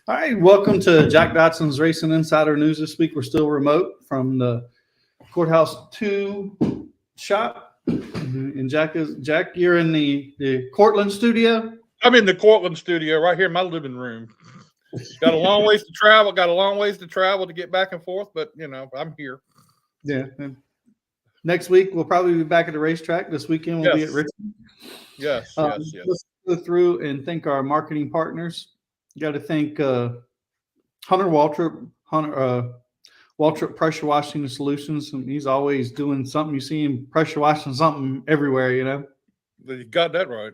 All right, welcome to Jack Dodson'S Racing Insider News this week. We're still remote from the Courthouse 2 shop. And Jack, you're in the Cortland studio? I'm in the Cortland studio right here in my living room. Got a long ways to travel. To get back and forth, but, I'm here. Yeah. Next week, we'll probably be back at the racetrack. This weekend, we'll be at Richmond. Yes. Let's go through and thank our marketing partners. You got to thank Hunter Waltrip, Waltrip Pressure Washing Solutions. And he's always doing something. You see him pressure washing something everywhere, You got that right.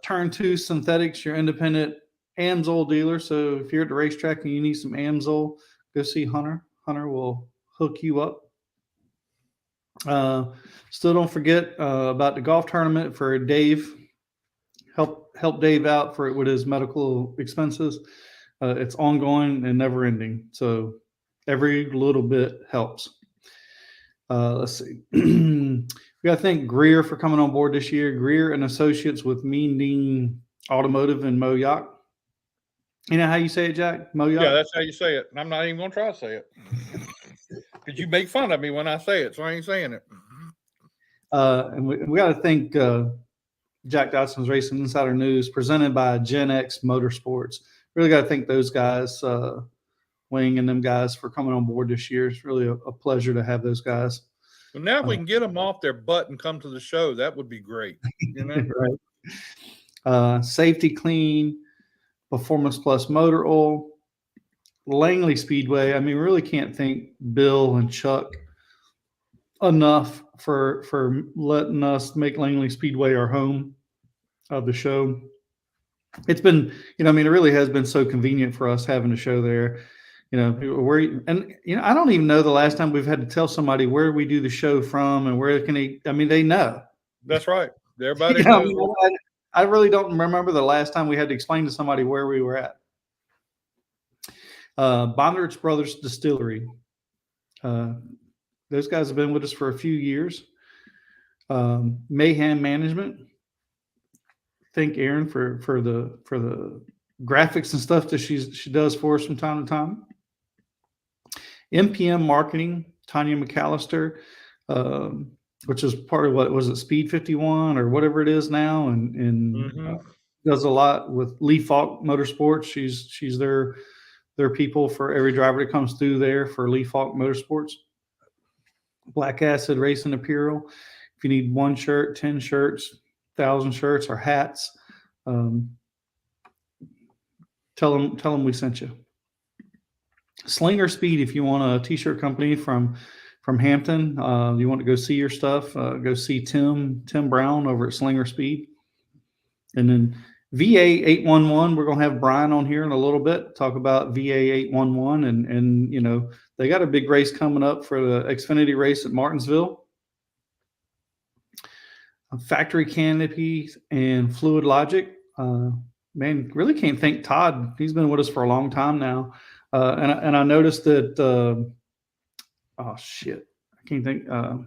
Turn 2 Synthetics, your independent Amsoil dealer. So if you're at the racetrack and you need some Amsoil, go see Hunter. Hunter will hook you up. Still don't forget about the golf tournament for Dave. Help Dave out with his medical expenses. It's ongoing and never ending. So every little bit helps. Let's see. We got to thank GRIER for coming on board this year. GRIER and Associates with Mean Dean Automotive and Moyock. You know how you say it, Jack? Moyock? Yeah, that's how you say it. I'm not even going to try to say it. Because you make fun of me when I say it, so I ain't saying it. And we got to thank Jack Dodson'S Racing Insider News, presented by Gen X Motorsports. Really got to thank those guys, Wing and them guys, for coming on board this year. It's really a pleasure to have those guys. Well, now if we can get them off their butt and come to the show, that would be great. Right. Safety Clean, Performance Plus Motor Oil, Langley Speedway. I mean, we really can't thank Bill and Chuck enough for letting us make Langley Speedway our home of the show. It's been, it really has been so convenient for us having a show there. I don't even know the last time we've had to tell somebody where we do the show from and where they know. That's right. Everybody knows. I really don't remember the last time we had to explain to somebody where we were at. Bondurant Brothers Distillery. Those guys have been with us for a few years. MAYHEM Management. Thank Erin for the graphics and stuff that she does for us from time to time. MPM Marketing, Tanya McAllister, which is part of what was it, Speed 51 or whatever it is now, and does a lot with Lee Falk Motorsports. She's their people for every driver that comes through there for Lee Falk Motorsports. Black Acid Racing Apparel. If you need 1 shirt, 10 shirts, 1,000 shirts, or hats, tell them we sent you. Slinger Speed, if you want a t-shirt company from Hampton, you want to go see your stuff, go see Tim Brown over at Slinger Speed. And then VA 811, we're going to have Brian on here in a little bit, talk about VA 811, and they got a big race coming up for the Xfinity race at Martinsville. Factory Canopies and Fluid Logic. Man, really can't thank Todd. He's been with us for a long time now. And I noticed that, I can't think, the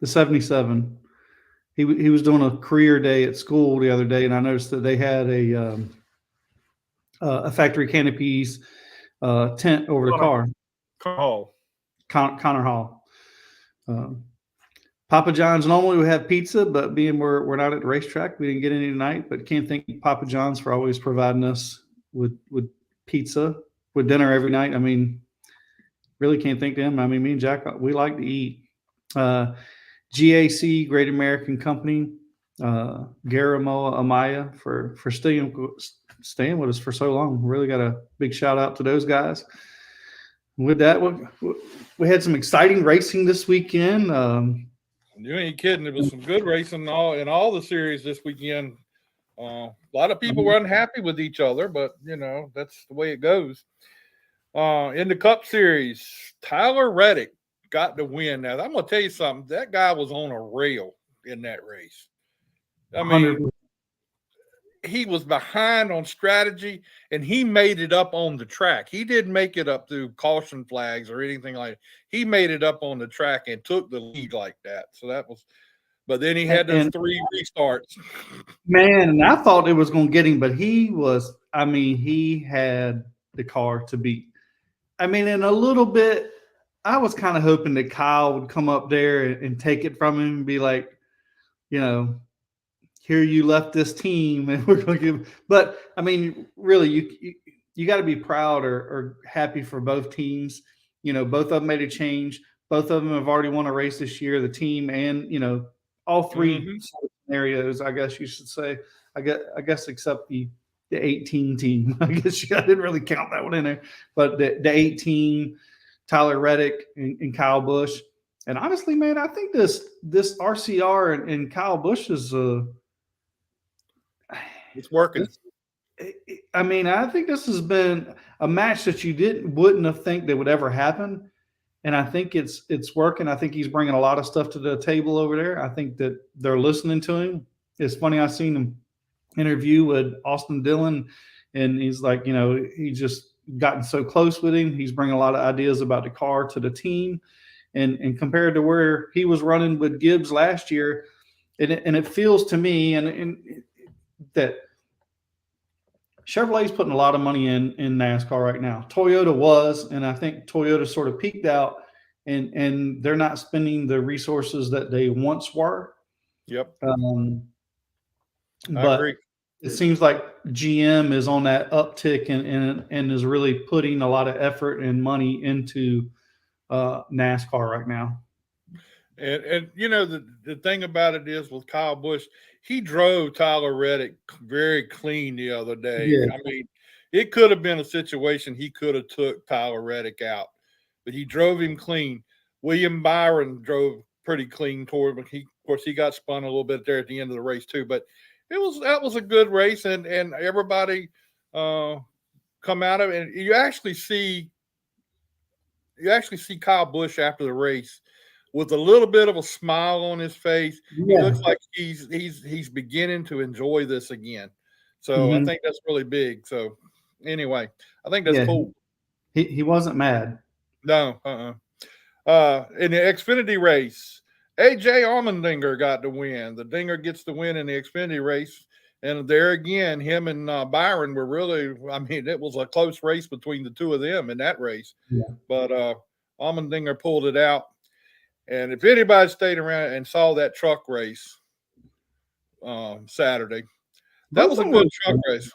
77. He was doing a career day at school the other day, and I noticed that they had a Factory Canopies tent over the car. Connor Hall. Papa John's, normally we have pizza, but being we're not at the racetrack, we didn't get any tonight. But can't thank Papa John's for always providing us with pizza, with dinner every night. I mean, really can't thank them. I mean, me and Jack, we like to eat. GAC, Great American Company, Garamoa Amaya for staying with us for so long. Really got a big shout out to those guys. With that, we had some exciting racing this weekend. You ain't kidding. It was some good racing in all the series this weekend. A lot of people were unhappy with each other, but that's the way it goes. In the Cup Series, Tyler Reddick got the win. Now I'm gonna tell you something. That guy was on a rail in that race. I mean, 100%. He was behind on strategy, and he made it up on the track. He didn't make it up through caution flags or anything like that. He made it up on the track and took the lead like that. So that was but then he had those And 3 restarts. man, and I thought it was going to get him, but he had the car to beat. I mean, in a little bit, I was kind of hoping that Kyle would come up there and take it from him and be like, here you left this team and we're going to give. But I mean, really, you got to be proud or happy for both teams. Both of them made a change. Both of them have already won a race this year, the team and, all 3 scenarios, I guess you should say. I guess except the 18 team. I guess I didn't really count that one in there. But the 18, Tyler Reddick and Kyle Busch. And honestly, man, I think this RCR and Kyle Busch is it's working. I mean, I think this has been a match that you wouldn't have think that would ever happen. And I think it's working. I think he's bringing a lot of stuff to the table over there. I think that they're listening to him. It's funny. I seen him interview with Austin Dillon, and he's like, he just gotten so close with him. He's bringing a lot of ideas about the car to the team. And compared to where he was running with Gibbs last year, and it feels to me and that Chevrolet's putting a lot of money in NASCAR right now. Toyota was, and I think Toyota sort of peaked out, and they're not spending the resources that they once were. Yep. But agree. It seems like GM is on that uptick and is really putting a lot of effort and money into NASCAR right now. And the thing about it is with Kyle Busch, he drove Tyler Reddick very clean the other day. Yeah. I mean, it could have been a situation he could have took Tyler Reddick out, but he drove him clean. William Byron drove pretty clean toward him. Of course, he got spun a little bit there at the end of the race too. But that was a good race, and everybody come out of it. And you actually see Kyle Busch after the race with a little bit of a smile on his face. Yeah. He looks like he's beginning to enjoy this again. So I think that's really big. So anyway, I think that's cool. He wasn't mad. No. In the Xfinity race, AJ Allmendinger got the win. The Dinger gets the win in the Xfinity race. And there again, him and Byron were really, I mean, it was a close race between the two of them in that race. Yeah. But Allmendinger pulled it out. And if anybody stayed around and saw that truck race Saturday, that was a good truck race.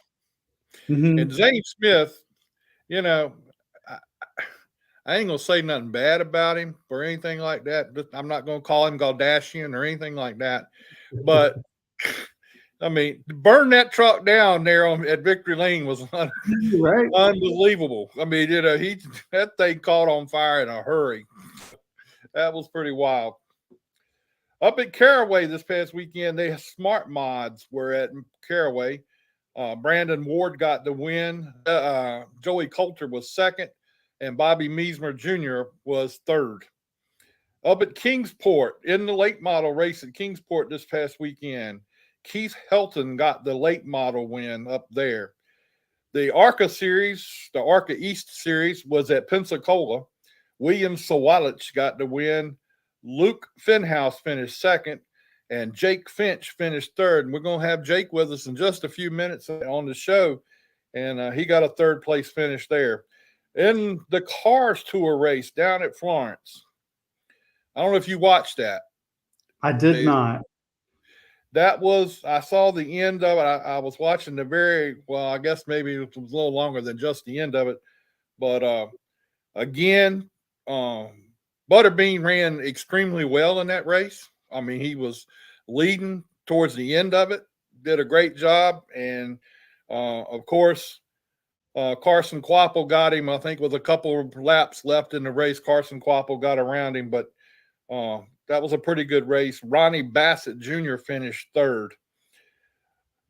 Mm-hmm. And Zane Smith, I ain't going to say nothing bad about him or anything like that. I'm not going to call him Galdashian or anything like that. But, I mean, burn that truck down there at Victory Lane was unbelievable. I mean, that thing caught on fire in a hurry. That was pretty wild. Up at Caraway this past weekend, they had smart mods were at Caraway. Brandon Ward got the win. Joey Coulter was second, and Bobby Meismer Jr. was third. Up at Kingsport, in the late model race at Kingsport this past weekend, Keith Helton got the late model win up there. The ARCA series, the ARCA East series, was at Pensacola. William Sawalich got the win. Luke Finhouse finished second, and Jake Finch finished third. And we're going to have Jake with us in just a few minutes on the show, and he got a third place finish there. In the Cars Tour race down at Florence, I don't know if you watched that. I did not. I saw the end of it. I was watching I guess maybe it was a little longer than just the end of it. But again, Butterbean ran extremely well in that race. I mean, he was leading towards the end of it, did a great job. And, of course, Carson Kvapil got him, I think, with a couple of laps left in the race. Carson Kvapil got around him, but that was a pretty good race. Ronnie Bassett Jr. finished third.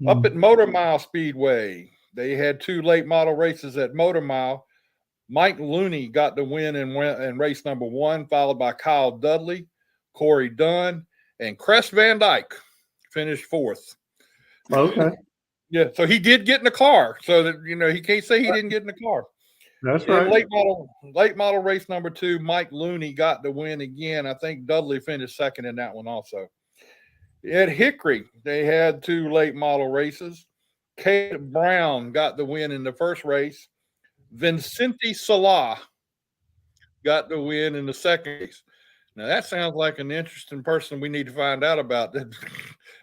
Up at Motor Mile Speedway, they had 2 late model races at Motor Mile. Mike Looney got the win in race number 1, followed by Kyle Dudley, Corey Dunn, and Cress Van Dyke finished 4th. Okay. Yeah, so he did get in the car. So that he can't say he didn't get in the car. That's right. Late model race number 2, Mike Looney got the win again. I think Dudley finished second in that one also. At Hickory, they had 2 late model races. Kate Brown got the win in the first race. Vincente Salah got the win in the second race. Now, that sounds like an interesting person we need to find out about.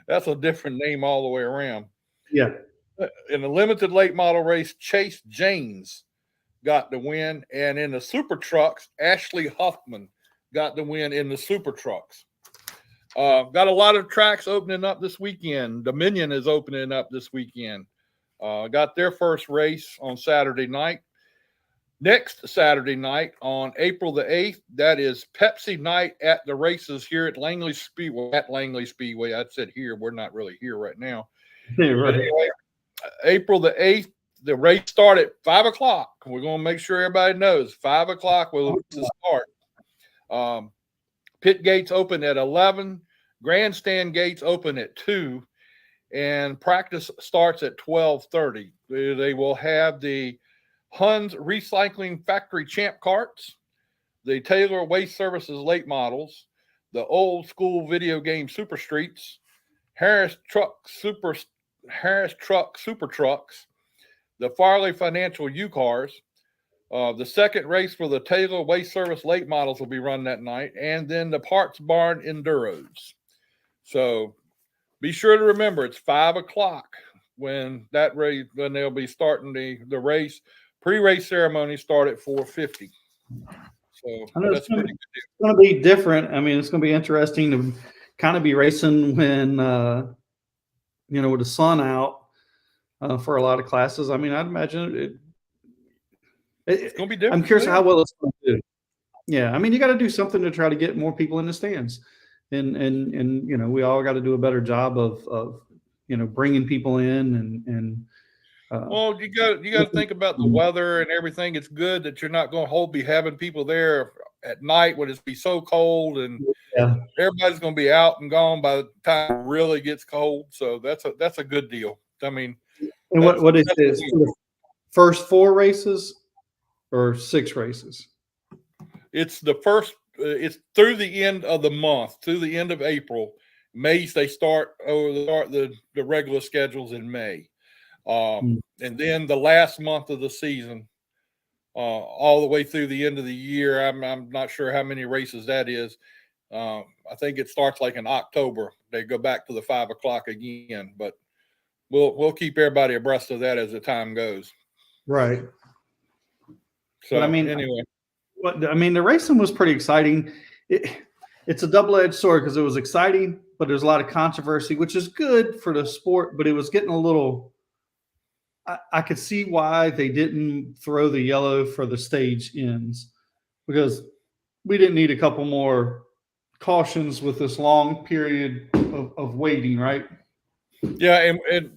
That's a different name all the way around. Yeah. In the limited late model race, Chase James got the win. And in the super trucks, Ashley Huffman got the win in the super trucks. Got a lot of tracks opening up this weekend. Dominion is opening up this weekend. Got their first race on Saturday night. Next Saturday night on April the 8th, that is Pepsi night at the races here at Langley Speedway. At Langley Speedway, I said here. We're not really here right now. Yeah, right. Anyway, April the 8th, the race start at 5 o'clock. We're going to make sure everybody knows 5 o'clock will start. Pit gates open at 11. Grandstand gates open at 2. And practice starts at 12:30. They will have the Huns Recycling Factory Champ Carts, the Taylor Waste Services late models, the old school video game Super Streets, Harris Truck Super Trucks, the Farley Financial U Cars. The second race for the Taylor Waste Service late models will be run that night, and then the Parts Barn Enduros. So be sure to remember it's 5 o'clock when that race, when they'll be starting the race. Pre-race ceremony start at 4:50. So that's pretty good. It's going to be different. I mean, it's going to be interesting to kind of be racing when, with the sun out for a lot of classes. I mean, I'd imagine it's going to be different. I'm curious how well it's going to do. Yeah, I mean, you got to do something to try to get more people in the stands, and we all got to do a better job of bringing people in and. Well, you got to think about the weather and everything. It's good that you're not going to be having people there at night when it's be so cold, and everybody's going to be out and gone by the time it really gets cold. So that's a good deal. I mean, and what is this? First 4 races or 6 races? It's the first. It's through the end of the month, through the end of April. May they start the regular schedules in May. And then the last month of the season, all the way through the end of the year. I'm not sure how many races that is. I think it starts like in October. They go back to the 5 o'clock again, but we'll keep everybody abreast of that as the time goes. Right. So but, anyway, the racing was pretty exciting. It's a double-edged sword because it was exciting, but there's a lot of controversy, which is good for the sport. But it was getting a little. I could see why they didn't throw the yellow for the stage ends, because we didn't need a couple more cautions with this long period of waiting, right? Yeah, and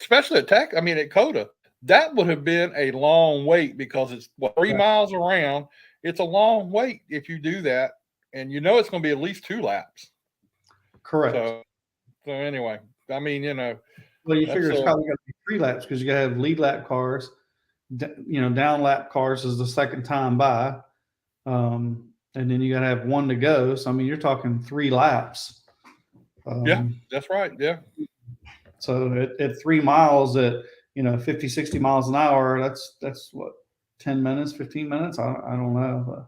especially at at COTA, that would have been a long wait because it's 3 miles around. It's a long wait if you do that, and it's going to be at least 2 laps. Correct. So anyway, Well, you figure it's probably going to be 3 laps because you got to have lead lap cars, down lap cars is the second time by, and then you got to have 1 to go. So you're talking 3 laps. Yeah, that's right. Yeah. So at 3 miles at 50, 60 miles an hour, that's what, 10 minutes, 15 minutes. I don't know.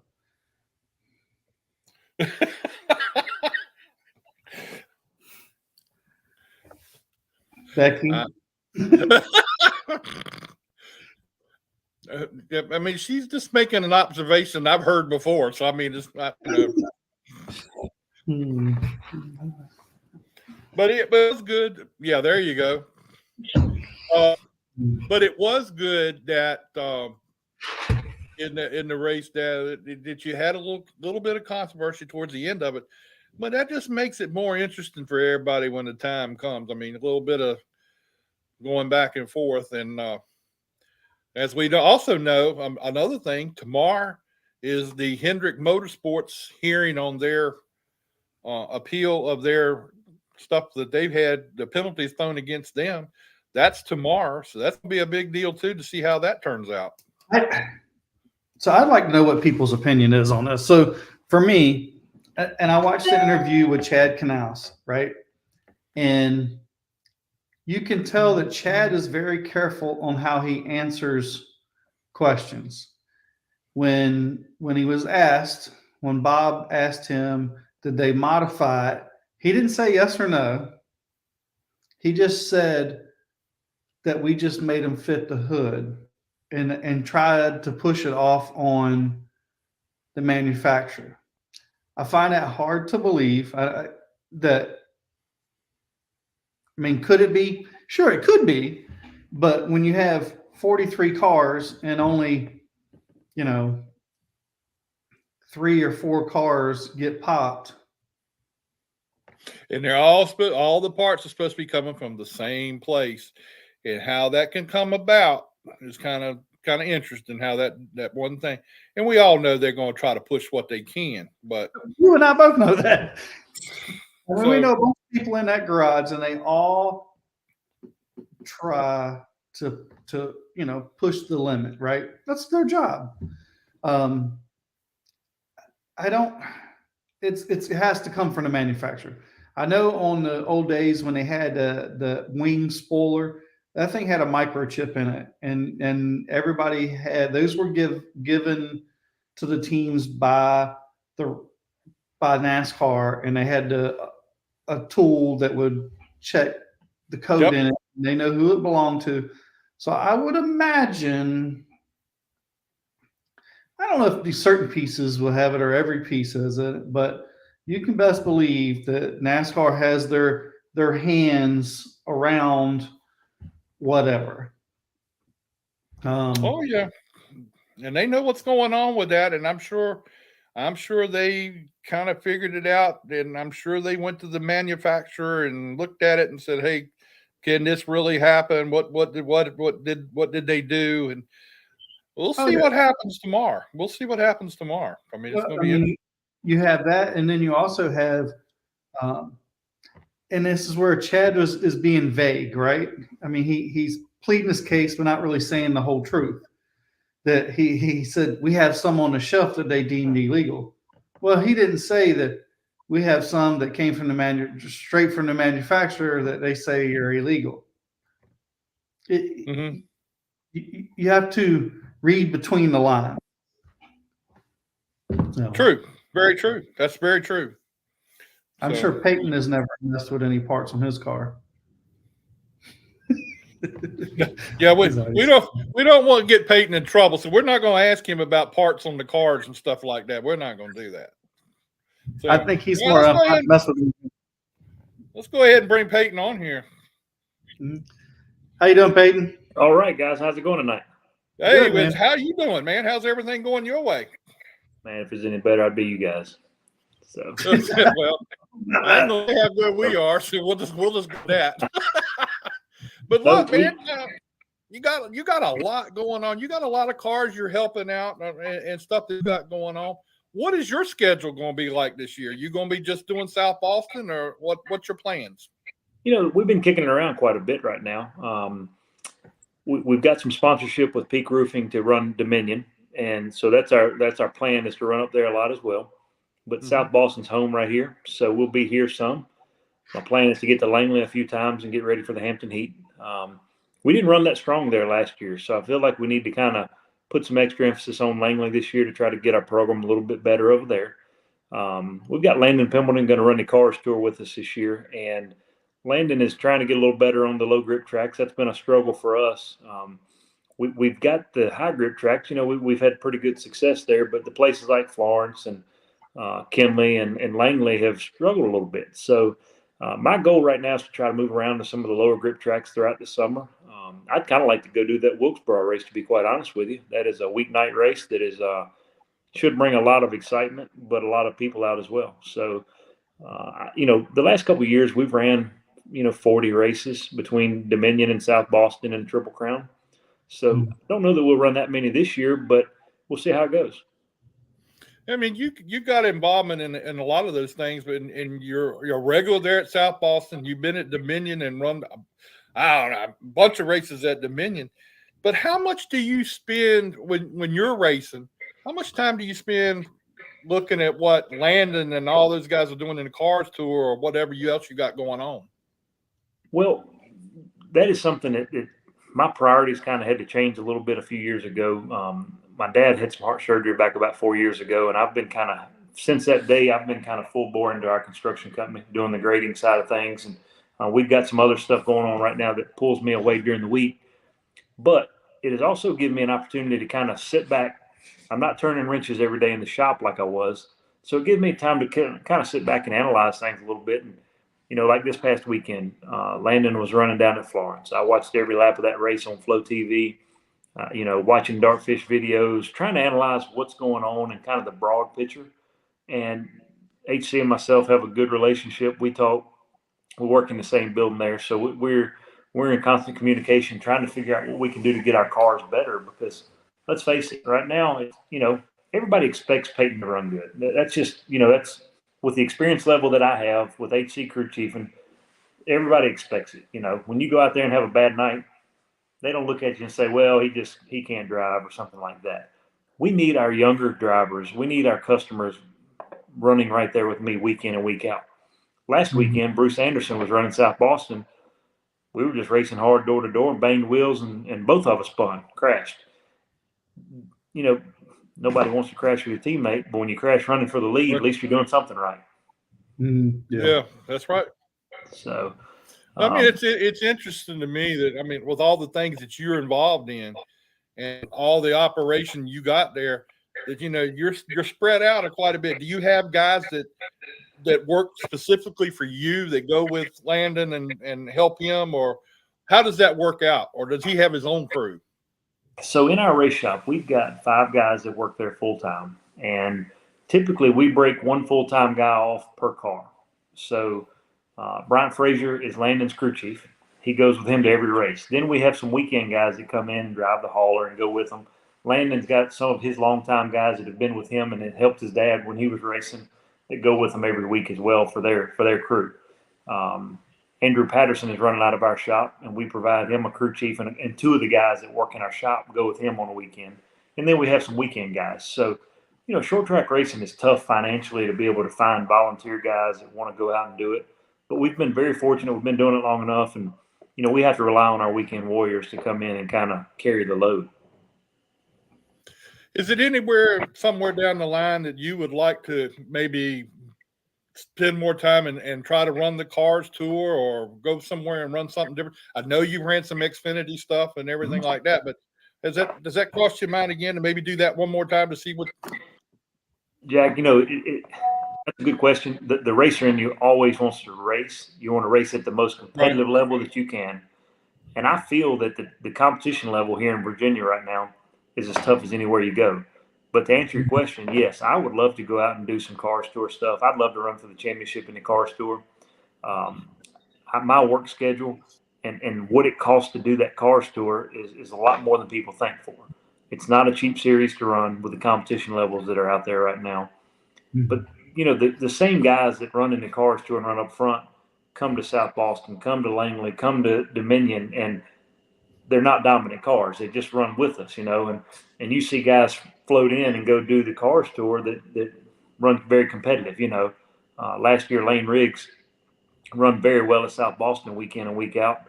Becky. She's just making an observation I've heard before. So it's not. But it was good. Yeah, there you go. But it was good that in the race that you had a little bit of controversy towards the end of it. But that just makes it more interesting for everybody when the time comes. A little bit of going back and forth. And as we also know, another thing, tomorrow is the Hendrick Motorsports hearing on their appeal of their stuff that they've had, the penalties thrown against them. That's tomorrow. So that's going to be a big deal, too, to see how that turns out. So I'd like to know what people's opinion is on this. So for me, and I watched the interview with Chad Knaus, right? And you can tell that Chad is very careful on how he answers questions. When he was asked, when Bob asked him, did they modify it? He didn't say yes or no. He just said that we just made them fit the hood and tried to push it off on the manufacturer. I find that hard to believe. Could it be? Sure, it could be. But when you have 43 cars and only, 3 or 4 cars get popped. And they're all the parts are supposed to be coming from the same place. And how that can come about is kind of interesting, how that one thing. And we all know they're going to try to push what they can, but you and I both know that. And we know a bunch of people in that garage, and they all try to push the limit, right? That's their job. It has to come from the manufacturer. I know on the old days when they had the wing spoiler, that thing had a microchip in it, and everybody had those were given to the teams by NASCAR, and they had a tool that would check the code in it. And they know who it belonged to. So I would imagine, I don't know if these certain pieces will have it or every piece has it, but you can best believe that NASCAR has their hands around whatever. Oh yeah, and they know what's going on with that, and I'm sure they kind of figured it out, and I'm sure they went to the manufacturer and looked at it and said, "Hey, can this really happen? What did they do?" And we'll see what happens tomorrow. We'll see what happens tomorrow. I mean, it's going to be. You have that, and then you also have, and this is where Chad is being vague, right? I mean, he's pleading his case, but not really saying the whole truth. That he said we have some on the shelf that they deemed illegal. Well, he didn't say that we have some that came from straight from the manufacturer that they say are illegal. You have to read between the lines. So. True. Very true. That's very true. I'm sure Peyton has never messed with any parts on his car. Yeah, we don't want to get Peyton in trouble, so we're not going to ask him about parts on the cars and stuff like that. We're not going to do that. So, I think he's more mess with him. Let's go ahead and bring Peyton on here. How you doing, Peyton? All right, guys. How's it going tonight? Hey, good, how you doing, man? How's everything going your way? Man, if it's any better, I'd be you guys. So well, I ain't gonna have where we are, so we'll just go that. But look, man, you got a lot going on. You got a lot of cars you're helping out and stuff that you got going on. What is your schedule going to be like this year? You going to be just doing South Boston, or what's your plans? We've been kicking it around quite a bit right now. We've got some sponsorship with Peak Roofing to run Dominion, and so that's our plan, is to run up there a lot as well. But South Boston's home right here, so we'll be here some. My plan is to get to Langley a few times and get ready for the Hampton Heat. We didn't run that strong there last year, so I feel like we need to kind of put some extra emphasis on Langley this year to try to get our program a little bit better over there. We've got Landon Pimbleton going to run the Cars Tour with us this year, and Landon is trying to get a little better on the low grip tracks. That's been a struggle for us. We've got the high grip tracks. We've had pretty good success there, but the places like Florence and Kinley and Langley have struggled a little bit. So my goal right now is to try to move around to some of the lower grip tracks throughout the summer. I'd kind of like to go do that Wilkesboro race, to be quite honest with you. That is a weeknight race that is should bring a lot of excitement, but a lot of people out as well. So, the last couple of years we've ran, 40 races between Dominion and South Boston and Triple Crown. So I don't know that we'll run that many this year, but we'll see how it goes. I mean, you got involvement in a lot of those things, but you're regular there at South Boston. You've been at Dominion and run, I don't know, a bunch of races at Dominion. But how much do you spend when you're racing? How much time do you spend looking at what Landon and all those guys are doing in the Cars Tour or whatever else you got going on? Well, that is something that my priorities kind of had to change a little bit a few years ago. My dad had some heart surgery back about 4 years ago, and I've been kind of, since that day, I've been kind of full bore into our construction company, doing the grading side of things. And we've got some other stuff going on right now that pulls me away during the week. But it has also given me an opportunity to kind of sit back. I'm not turning wrenches every day in the shop like I was. So it gives me time to kind of sit back and analyze things a little bit. And, like this past weekend, Landon was running down at Florence. I watched every lap of that race on Flow TV, watching Dartfish videos, trying to analyze what's going on and kind of the broad picture. And HC and myself have a good relationship. We talk. We work in the same building there, so we're in constant communication, trying to figure out what we can do to get our cars better. Because let's face it, right now, everybody expects Peyton to run good. That's just, that's with the experience level that I have with HC crew chief, and everybody expects it. When you go out there and have a bad night, they don't look at you and say, well, he can't drive or something like that. We need our younger drivers. We need our customers running right there with me week in and week out. Last weekend, Bruce Anderson was running South Boston. We were just racing hard door to door and banged wheels, and both of us crashed. Nobody wants to crash with your teammate, but when you crash running for the lead, at least you're doing something right. Yeah, that's right. So, I mean, it's interesting to me that, with all the things that you're involved in and all the operation you got there, that, you're spread out quite a bit. Do you have guys that work specifically for you that go with Landon and help him, or how does that work out? Or does he have his own crew? So in our race shop, we've got 5 guys that work there full time, and typically we break one full-time guy off per car. So Brian Frazier is Landon's crew chief. He goes with him to every race. Then we have some weekend guys that come in and drive the hauler and go with him. Landon's got some of his longtime guys that have been with him and it helped his dad when he was racing that go with him every week as well for their crew. Andrew Patterson is running out of our shop, and we provide him a crew chief, and 2 of the guys that work in our shop go with him on the weekend. And then we have some weekend guys. So, short track racing is tough financially to be able to find volunteer guys that want to go out and do it. But we've been very fortunate. We've been doing it long enough, and, we have to rely on our weekend warriors to come in and kind of carry the load. Is it somewhere down the line that you would like to maybe spend more time and try to run the cars tour or go somewhere and run something different? I know you ran some Xfinity stuff and everything like that, but does that cross your mind again to maybe do that one more time to see what? Jack, that's a good question. The racer in you always wants to race. You want to race at the most competitive level that you can. And I feel that the competition level here in Virginia right now is as tough as anywhere you go. But to answer your question, yes, I would love to go out and do some Cars Tour stuff. I'd love to run for the championship in the Cars Tour. My work schedule and what it costs to do that Cars Tour is a lot more than people think for. It's not a cheap series to run with the competition levels that are out there right now. But, the same guys that run in the Cars Tour and run up front come to South Boston, come to Langley, come to Dominion, and they're not dominant cars. They just run with us, and you see guys float in and go do the Cars Tour that run very competitive. Last year Lane Riggs run very well at South Boston week in and week out,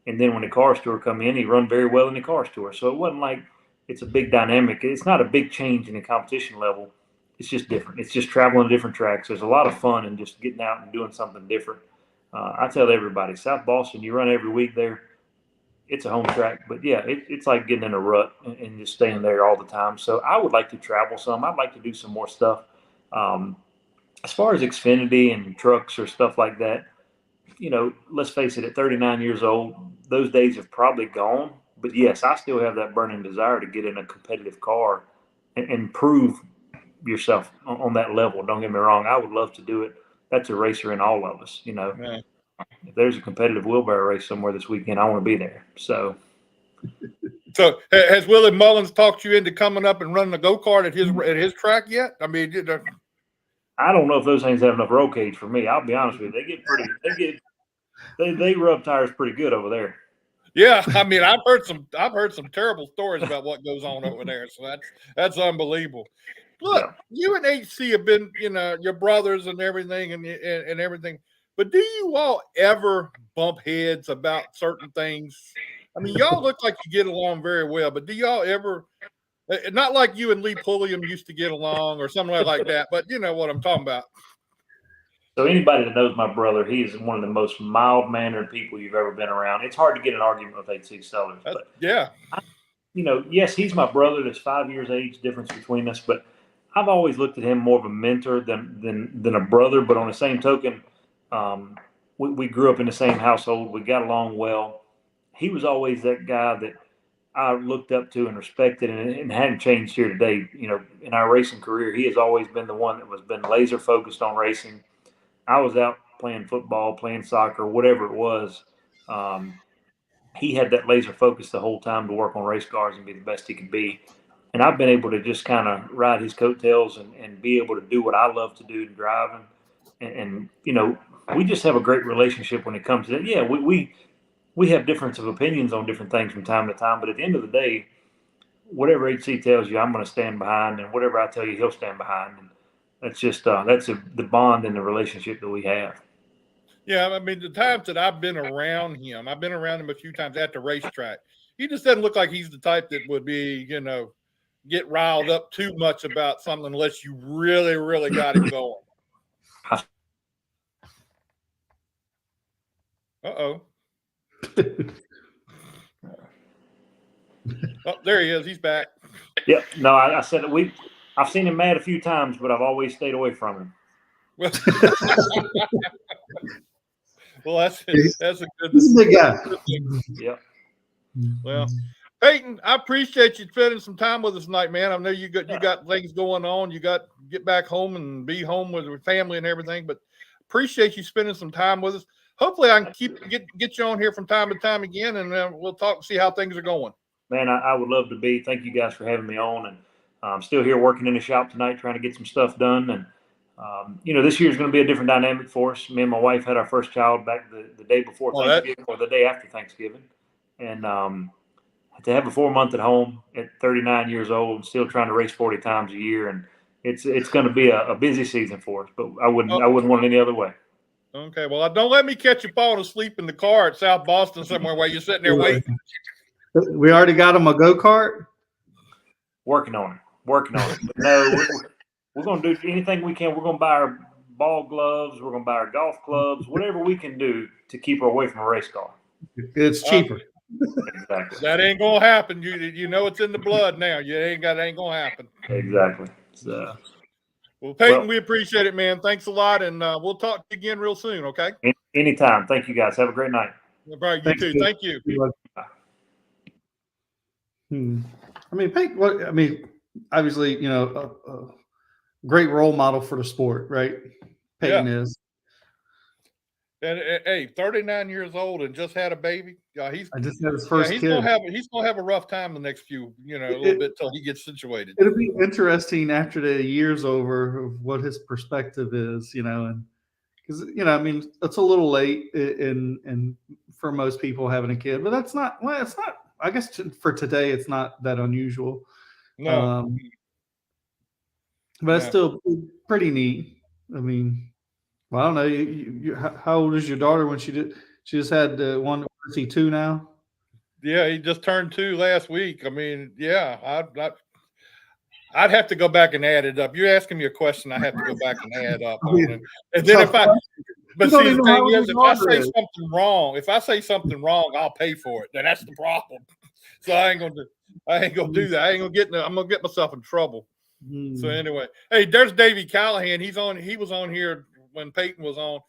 and then when the Cars Tour come in, he run very well in the Cars Tour. So it wasn't like it's a big dynamic. It's not a big change in the competition level. It's just different. It's just traveling to different tracks. There's a lot of fun in just getting out and doing something different. I tell everybody, South Boston, you run every week there. It's a home track, but yeah, it's like getting in a rut and just staying there all the time. So I would like to travel some. I'd like to do some more stuff. As far as Xfinity and trucks or stuff like that, let's face it, at 39 years old, those days have probably gone. But yes, I still have that burning desire to get in a competitive car and prove yourself on that level. Don't get me wrong. I would love to do it. That's a racer in all of us, Yeah. If there's a competitive wheelbarrow race somewhere this weekend, I want to be there. So has Willie Mullins talked you into coming up and running a go-kart at his track yet? I mean, I don't know if those things have enough roll cage for me. I'll be honest with you. They rub tires pretty good over there. Yeah, I mean, I've heard some terrible stories about what goes on over there. So that's unbelievable. Look, You and HC have been, your brothers and everything and everything. but do you all ever bump heads about certain things? I mean, y'all look like you get along very well, but do y'all ever, not like you and Lee Pulliam used to get along or something like that, but you know what I'm talking about. So anybody that knows my brother, he is one of the most mild-mannered people you've ever been around. It's hard to get an argument with 8C Sellers, but yeah, you know, yes, he's my brother. There's 5 years age difference between us, but I've always looked at him more of a mentor than a brother. But on the same token, we grew up in the same household. We got along well. He was always that guy that I looked up to and respected, and hadn't changed here today. You know, in our racing career, he has always been the one that was been laser focused on racing. I was out playing football, playing soccer, whatever it was. He had that laser focus the whole time to work on race cars and be the best he could be. And I've been able to just kind of ride his coattails and be able to do what I love to do, to drive. And you know, we just have a great relationship when it comes to that. Yeah, we have difference of opinions on different things from time to time, but at the end of the day, whatever HC tells you, I'm going to stand behind, and whatever I tell you, he'll stand behind. And that's just the bond and the relationship that we have. Yeah, I mean, the times that I've been around him a few times at the racetrack. He just doesn't look like he's the type that would be, you know, get riled up too much about something unless you really, really got him going. Uh-oh. Oh, there he is. He's back. Yep. No, I said that I've seen him mad a few times, but I've always stayed away from him. Well, that's a good. He's a big guy. Yep. Well, Peyton, I appreciate you spending some time with us tonight, man. I know you got things going on. You got to get back home and be home with your family and everything, but appreciate you spending some time with us. Hopefully, I can get you on here from time to time again, and we'll talk, see how things are going. Man, I would love to be. Thank you guys for having me on, and I'm still here working in the shop tonight, trying to get some stuff done. And you know, this year is going to be a different dynamic for us. Me and my wife had our first child back the day before Thanksgiving, or the day after Thanksgiving, and to have a 4-month at home at 39 years old and still trying to race 40 times a year, and it's going to be a busy season for us. But I wouldn't want it any other way. Okay, well, don't let me catch you falling asleep in the car at South Boston somewhere while you're sitting there waiting. We already got him a go-kart. Working on it. But no, we're going to do anything we can. We're going to buy our ball gloves. We're going to buy our golf clubs, whatever we can do to keep her away from a race car. It's cheaper. Exactly. That ain't going to happen. You know it's in the blood now. Ain't going to happen. Exactly. Well, Peyton, we appreciate it, man. Thanks a lot, and we'll talk to you again real soon, okay? Anytime. Thank you, guys. Have a great night. Right, you too. Thank you. I mean, Peyton, obviously, you know, a great role model for the sport, right? Peyton is. And hey, 39 years old and just had a baby. Yeah, I just had his first kid. He's gonna have a rough time the next few, a little bit till he gets situated. It'll be interesting after the year's over of what his perspective is, and because I mean, it's a little late in for most people having a kid, but that's not. Well, it's not. I guess for today, it's not that unusual. No, but it's still pretty neat. I mean. Well, I don't know. How old is your daughter when she did? She just had one. Is he 2 now? Yeah, he just turned 2 last week. I mean, yeah, I'd have to go back and add it up. You're asking me a question, I have to go back and add up. And then if I say something wrong, I'll pay for it. Then that's the problem. So I ain't gonna do that. I'm gonna get myself in trouble. So anyway, hey, there's Davey Callahan. He was on here when Peyton was on.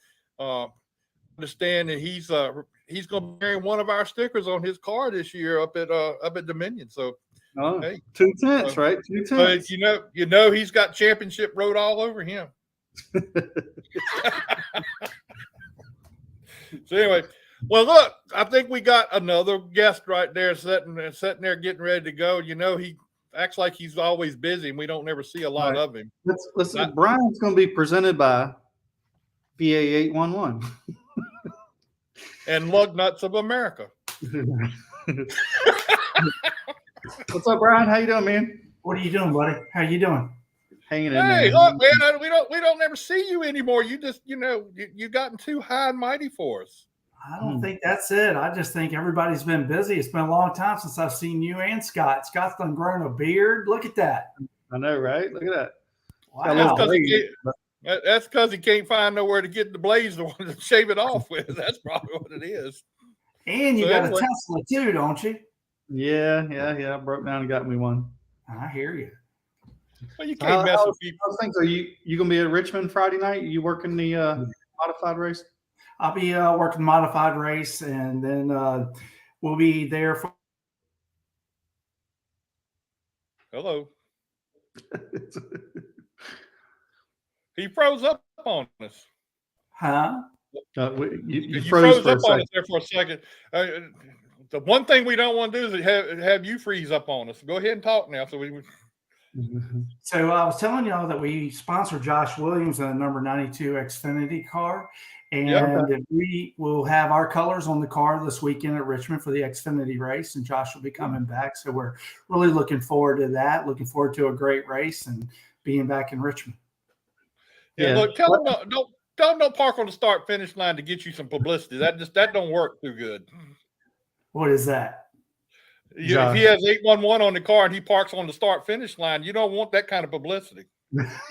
Understand that he's going to be carrying one of our stickers on his car this year up at Dominion. So, hey, 2 tenths, right? 2 tenths. But he's got championship road all over him. So anyway, well, look, I think we got another guest right there sitting there getting ready to go. He acts like he's always busy, and we don't ever see a lot of him. Listen, Brian's going to be presented by VA 811 and Lug Nuts of America. What's up, Brian? How you doing, man? What are you doing, buddy? How you doing? hanging in Hey, there. look, man, we don't ever see you anymore. You just, you gotten too high and mighty for us. I don't think that's it. I just think everybody's been busy. It's been a long time since I've seen you and Scott. Scott's done grown a beard. Look at that. I know, right? Look at that. Wow. That's because he can't find nowhere to get the blades to shave it off with. That's probably what it is. And you got a Tesla too, don't you? Yeah. I broke down and got me one. I hear you. Well, you can't mess with people. How's things? Are you gonna be at Richmond Friday night? You working the modified race? I'll be working the modified race, and then we'll be there for. Hello. He froze up on us. Huh? You froze up on us there for a second. The one thing we don't want to do is have you freeze up on us. Go ahead and talk now. So I was telling y'all that we sponsor Josh Williams in a number 92 Xfinity car. And we will have our colors on the car this weekend at Richmond for the Xfinity race, and Josh will be coming back. So we're really looking forward to that. Looking forward to a great race and being back in Richmond. Yeah, look, tell them don't park on the start finish line to get you some publicity. That don't work too good. What is that? If he has 811 on the car and he parks on the start finish line, you don't want that kind of publicity.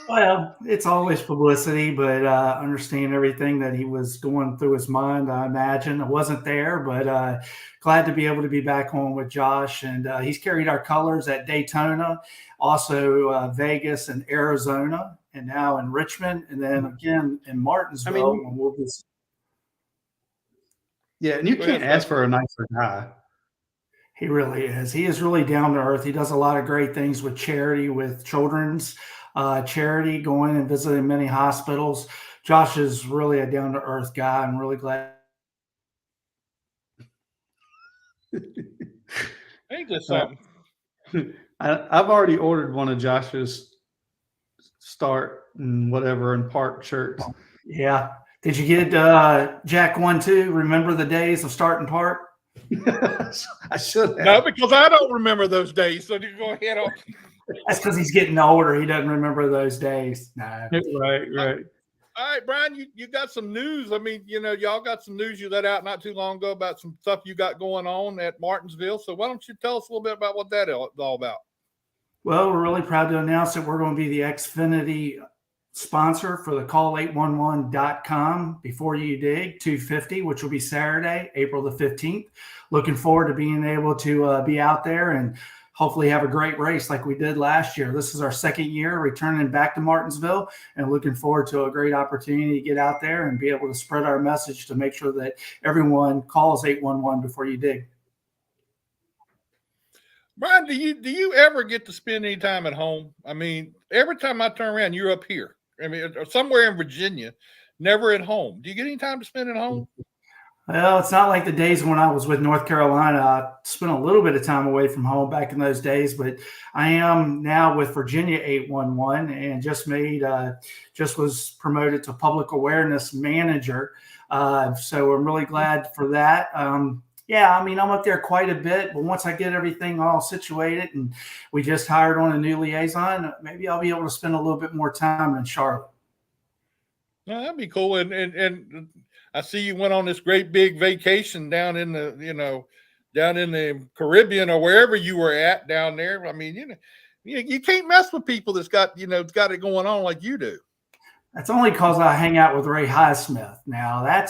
Well, it's always publicity, but understand everything that he was going through his mind. I imagine I wasn't there, but glad to be able to be back home with Josh. And he's carried our colors at Daytona, also Vegas and Arizona, and now in Richmond, and then again in Martinsville. And you can't ask for a nicer guy. He really is. He is really down to earth. He does a lot of great things with charity, with children's charity, going and visiting many hospitals. Josh is really a down to earth guy. I'm really glad. Ain't this something? I've already ordered one of Josh's start and whatever and park shirts. Yeah. Did you get Jack 1-2? Remember the days of start and park? I should have. No, because I don't remember those days. So you go ahead on. That's because he's getting older. He doesn't remember those days. No. Right. All right, Brian, you got some news. I mean, y'all got some news you let out not too long ago about some stuff you got going on at Martinsville. So why don't you tell us a little bit about what that is all about? Well, we're really proud to announce that we're going to be the Xfinity sponsor for the call811.com before you dig 250, which will be Saturday, April the 15th. Looking forward to being able to be out there and hopefully have a great race like we did last year. This is our second year returning back to Martinsville, and looking forward to a great opportunity to get out there and be able to spread our message to make sure that everyone calls 811 before you dig. Brian, do you ever get to spend any time at home? I mean, every time I turn around, you're up here. I mean, or somewhere in Virginia, never at home. Do you get any time to spend at home? Well, it's not like the days when I was with North Carolina. I spent a little bit of time away from home back in those days, but I am now with Virginia 811 and just was promoted to public awareness manager. So I'm really glad for that. Yeah, I mean, I'm up there quite a bit, but once I get everything all situated and we just hired on a new liaison, maybe I'll be able to spend a little bit more time in Charlotte. No, that'd be cool. And I see you went on this great big vacation down in the, down in the Caribbean or wherever you were at down there. I mean, you can't mess with people that's got it going on like you do. That's only because I hang out with Ray Highsmith. Now that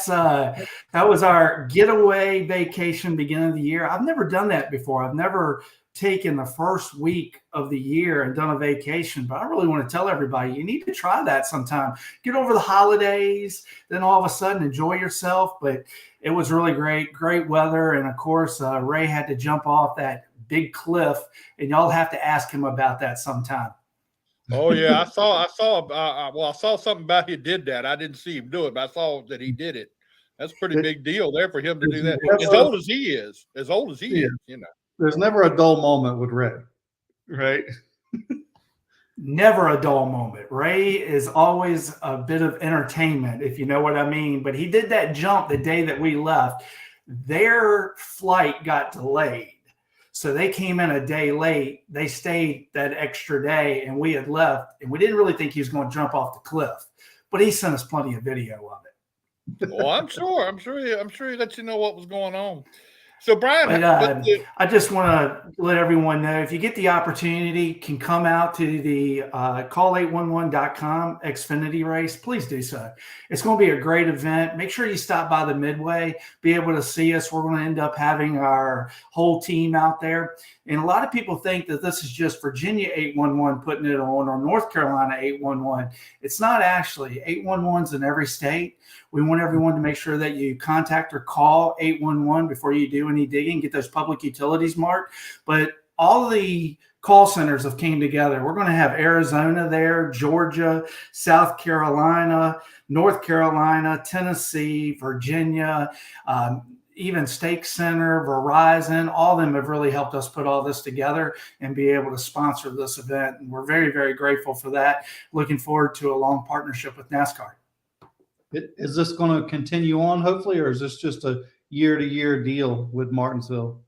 was our getaway vacation beginning of the year. I've never done that before. I've never taken the first week of the year and done a vacation, but I really want to tell everybody you need to try that sometime. Get over the holidays, then all of a sudden enjoy yourself. But it was really great weather, and of course Ray had to jump off that big cliff, and y'all have to ask him about that sometime. Oh yeah, I saw something about he did that. I didn't see him do it, but I saw that he did it. That's a pretty big deal there for him to do that. As old as he is, There's never a dull moment with Ray, right? Never a dull moment. Ray is always a bit of entertainment, if you know what I mean. But he did that jump the day that we left. Their flight got delayed. So they came in a day late. They stayed that extra day, and we had left, and we didn't really think he was going to jump off the cliff, but he sent us plenty of video of it. Well, I'm sure he let you know what was going on. So, Brian, I just want to let everyone know, if you get the opportunity, can come out to the call811.com Xfinity race, please do so. It's going to be a great event. Make sure you stop by the Midway, be able to see us. We're going to end up having our whole team out there. And a lot of people think that this is just Virginia 811 putting it on, or North Carolina 811. It's not actually. 811's in every state. We want everyone to make sure that you contact or call 811 before you do any digging, get those public utilities marked. But all the call centers have came together. We're going to have Arizona there, Georgia, South Carolina, North Carolina, Tennessee, Virginia, even Stake Center, Verizon. All of them have really helped us put all this together and be able to sponsor this event. And we're very, very grateful for that. Looking forward to a long partnership with NASCAR. Is this going to continue on, hopefully, or is this just a year-to-year deal with Martinsville?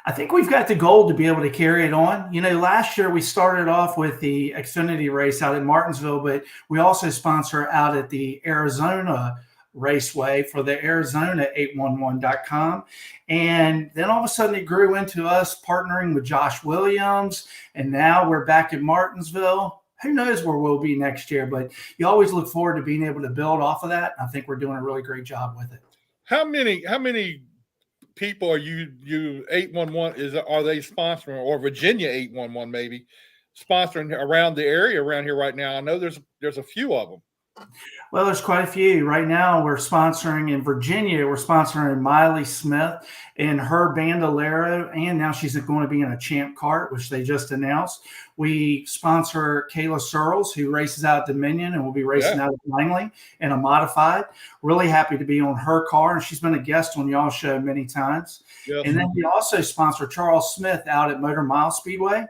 I think we've got the goal to be able to carry it on. You know, last year we started off with the Xfinity race out in Martinsville, but we also sponsor out at the Arizona Raceway for the Arizona811.com. And then all of a sudden it grew into us partnering with Josh Williams, and now we're back in Martinsville. Who knows where we'll be next year, but you always look forward to being able to build off of that. I think we're doing a really great job with it. How many people are you 811 are they sponsoring, or Virginia 811 maybe sponsoring around the area around here right now? I know there's a few of them. Well, there's quite a few. Right now, we're sponsoring in Virginia. We're sponsoring Miley Smith in her Bandolero, and now she's going to be in a Champ Kart, which they just announced. We sponsor Kayla Searles, who races out at Dominion and will be racing out at Langley in a modified. Really happy to be on her car, and she's been a guest on y'all's show many times. Yes. And then we also sponsor Charles Smith out at Motor Mile Speedway.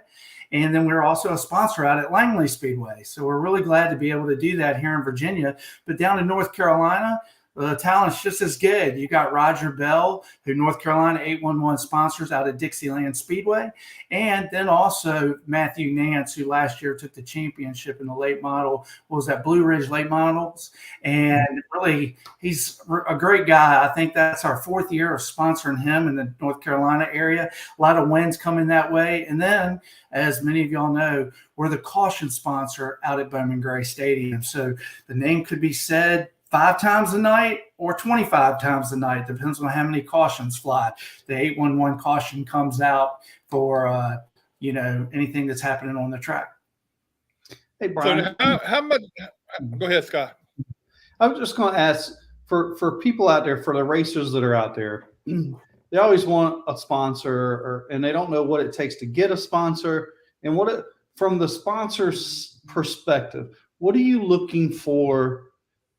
And then we're also a sponsor out at Langley Speedway. So we're really glad to be able to do that here in Virginia. But down in North Carolina, the talent's just as good. You got Roger Bell, who North Carolina 811 sponsors out at Dixieland Speedway. And then also Matthew Nance, who last year took the championship in the late model. What was that, Blue Ridge late models? And really, he's a great guy. I think that's our 4th year of sponsoring him in the North Carolina area. A lot of wins coming that way. And then, as many of y'all know, we're the caution sponsor out at Bowman Gray Stadium. So the name could be said 5 times a night or 25 times a night. Depends on how many cautions fly. The 811 caution comes out for, anything that's happening on the track. Hey, Brian. So how much? Go ahead, Scott. I was just going to ask for people out there, for the racers that are out there, they always want a sponsor, and they don't know what it takes to get a sponsor. And from the sponsor's perspective, what are you looking for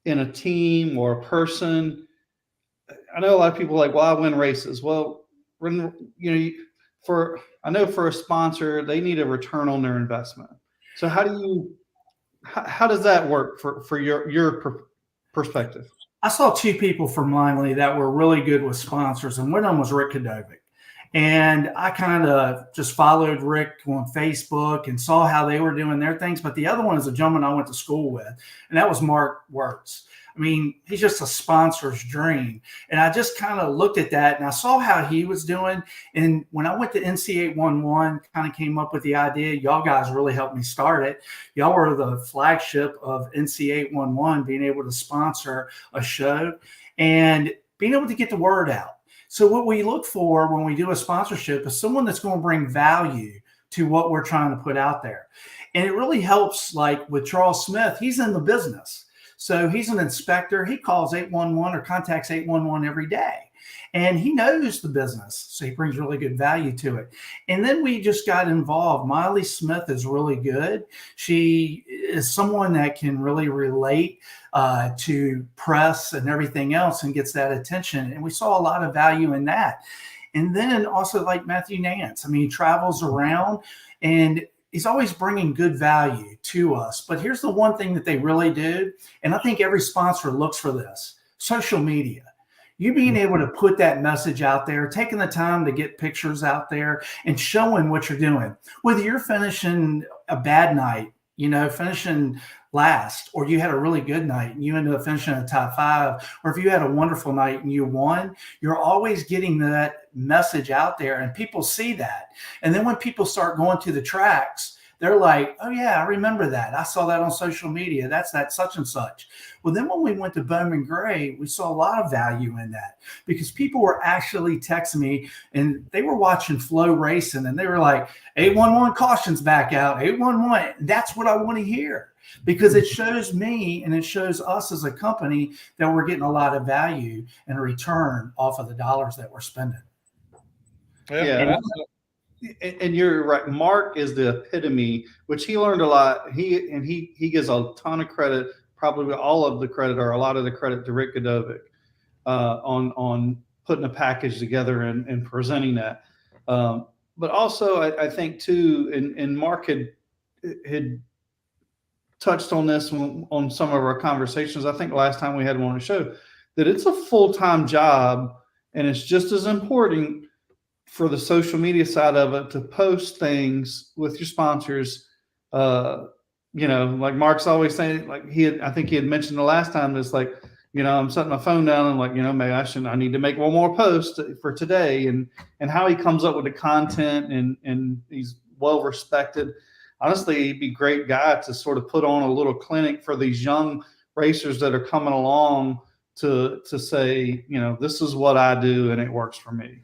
in a team or a person? I know a lot of people are like, well, I win races. Well, for a sponsor, they need a return on their investment. So how does that work for your perspective? I saw 2 people from Langley that were really good with sponsors, and one of them was Rick Kadovic. And I kind of just followed Rick on Facebook and saw how they were doing their things. But the other one is a gentleman I went to school with, and that was Mark Wirtz. I mean, he's just a sponsor's dream. And I just kind of looked at that, and I saw how he was doing. And when I went to NC811, kind of came up with the idea. Y'all guys really helped me start it. Y'all were the flagship of NC811, being able to sponsor a show and being able to get the word out. So what we look for when we do a sponsorship is someone that's going to bring value to what we're trying to put out there. And it really helps, like with Charles Smith, he's in the business. So he's an inspector. He calls 811 or contacts 811 every day. And he knows the business. So he brings really good value to it. And then we just got involved. Miley Smith is really good. She is someone that can really relate to press and everything else and gets that attention. And we saw a lot of value in that. And then also like Matthew Nance. I mean, he travels around and he's always bringing good value to us. But here's the one thing that they really do, and I think every sponsor looks for this: social media. You being able to put that message out there, taking the time to get pictures out there and showing what you're doing, whether you're finishing a bad night, finishing last, or you had a really good night and you ended up finishing a top 5, or if you had a wonderful night and you won, you're always getting that message out there and people see that. And then when people start going to the tracks, they're like, oh yeah, I remember that. I saw that on social media. That's that such and such. Well, then when we went to Bowman Gray, we saw a lot of value in that because people were actually texting me and they were watching Flow Racing and they were like, 811 cautions back out, 811. That's what I want to hear because it shows me and it shows us as a company that we're getting a lot of value and a return off of the dollars that we're spending. Yeah. And you're right. Mark is the epitome, which he learned a lot. He gives a ton of credit, probably all of the credit or a lot of the credit to Rick Godovic on putting a package together and presenting that. But also, I think too, and Mark had touched on this on some of our conversations. I think last time we had one on the show that it's a full-time job, and it's just as important for the social media side of it to post things with your sponsors. Like Mark's always saying, like I think he had mentioned the last time, it's like, I'm setting my phone down and like, maybe I need to make one more post for today, and how he comes up with the content and he's well respected. Honestly, he'd be a great guy to sort of put on a little clinic for these young racers that are coming along to say, this is what I do and it works for me.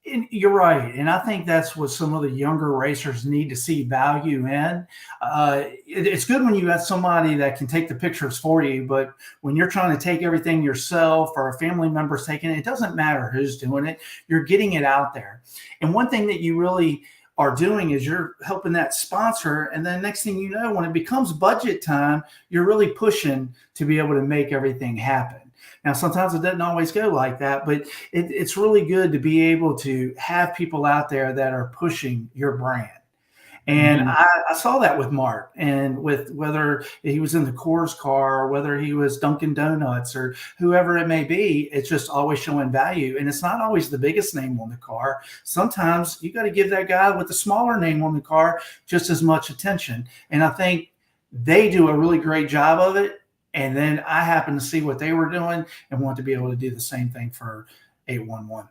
And you're right. And I think that's what some of the younger racers need to see value in. It's good when you have somebody that can take the pictures for you, but when you're trying to take everything yourself or a family member's taking it, it doesn't matter who's doing it. You're getting it out there. And one thing that you really are doing is you're helping that sponsor. And then next thing you know, when it becomes budget time, you're really pushing to be able to make everything happen. Now, sometimes it doesn't always go like that, but it's really good to be able to have people out there that are pushing your brand. And I saw that with Mark, and with whether he was in the Coors car or whether he was Dunkin' Donuts or whoever it may be, it's just always showing value. And it's not always the biggest name on the car. Sometimes you got to give that guy with the smaller name on the car just as much attention. And I think they do a really great job of it. And then I happened to see what they were doing and want to be able to do the same thing for 811.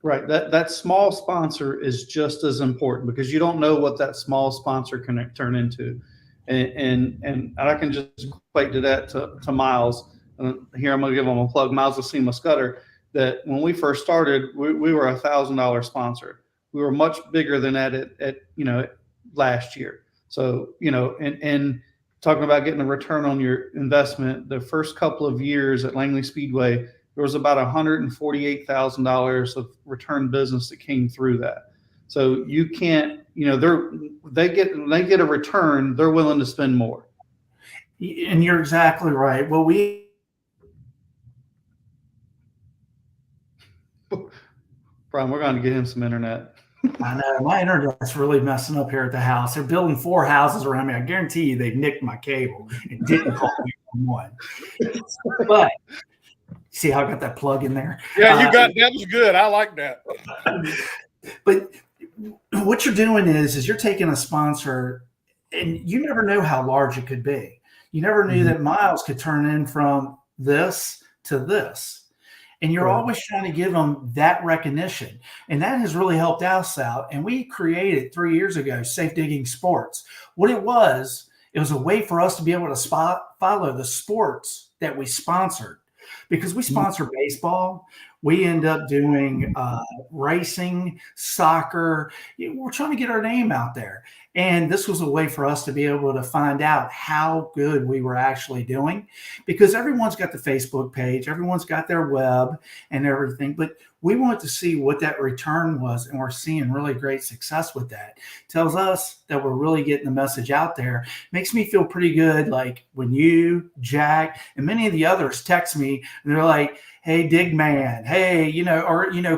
Right. That small sponsor is just as important because you don't know what that small sponsor can turn into. And I can just equate to that to Miles. Here, I'm going to give him a plug. Miles of SEMA Scudder, that when we first started, we were $1,000 sponsor. We were much bigger than that at last year. So, and talking about getting a return on your investment, the first couple of years at Langley Speedway, there was about $148,000 of return business that came through that. So you can't, they get a return, they're willing to spend more. And you're exactly right. Well, Brian, we're going to get him some internet. I know my internet's really messing up here at the house. They're building 4 houses around me. I guarantee you they've nicked my cable and didn't call me on one. But see how I got that plug in there? Yeah, that was good. I like that. But what you're doing is you're taking a sponsor, and you never know how large it could be. You never knew that Miles could turn in from this to this. And you're always trying to give them that recognition. And that has really helped us out. And we created 3 years ago, Safe Digging Sports. What it was a way for us to be able to follow the sports that we sponsored. Because we sponsor baseball, we end up doing racing, soccer. We're trying to get our name out there. And this was a way for us to be able to find out how good we were actually doing, because everyone's got the Facebook page, everyone's got their web and everything, but we want to see what that return was, and we're seeing really great success with that. Tells us that we're really getting the message out there. Makes me feel pretty good, like when you, Jack, and many of the others text me, and they're like, hey, Dig Man, hey,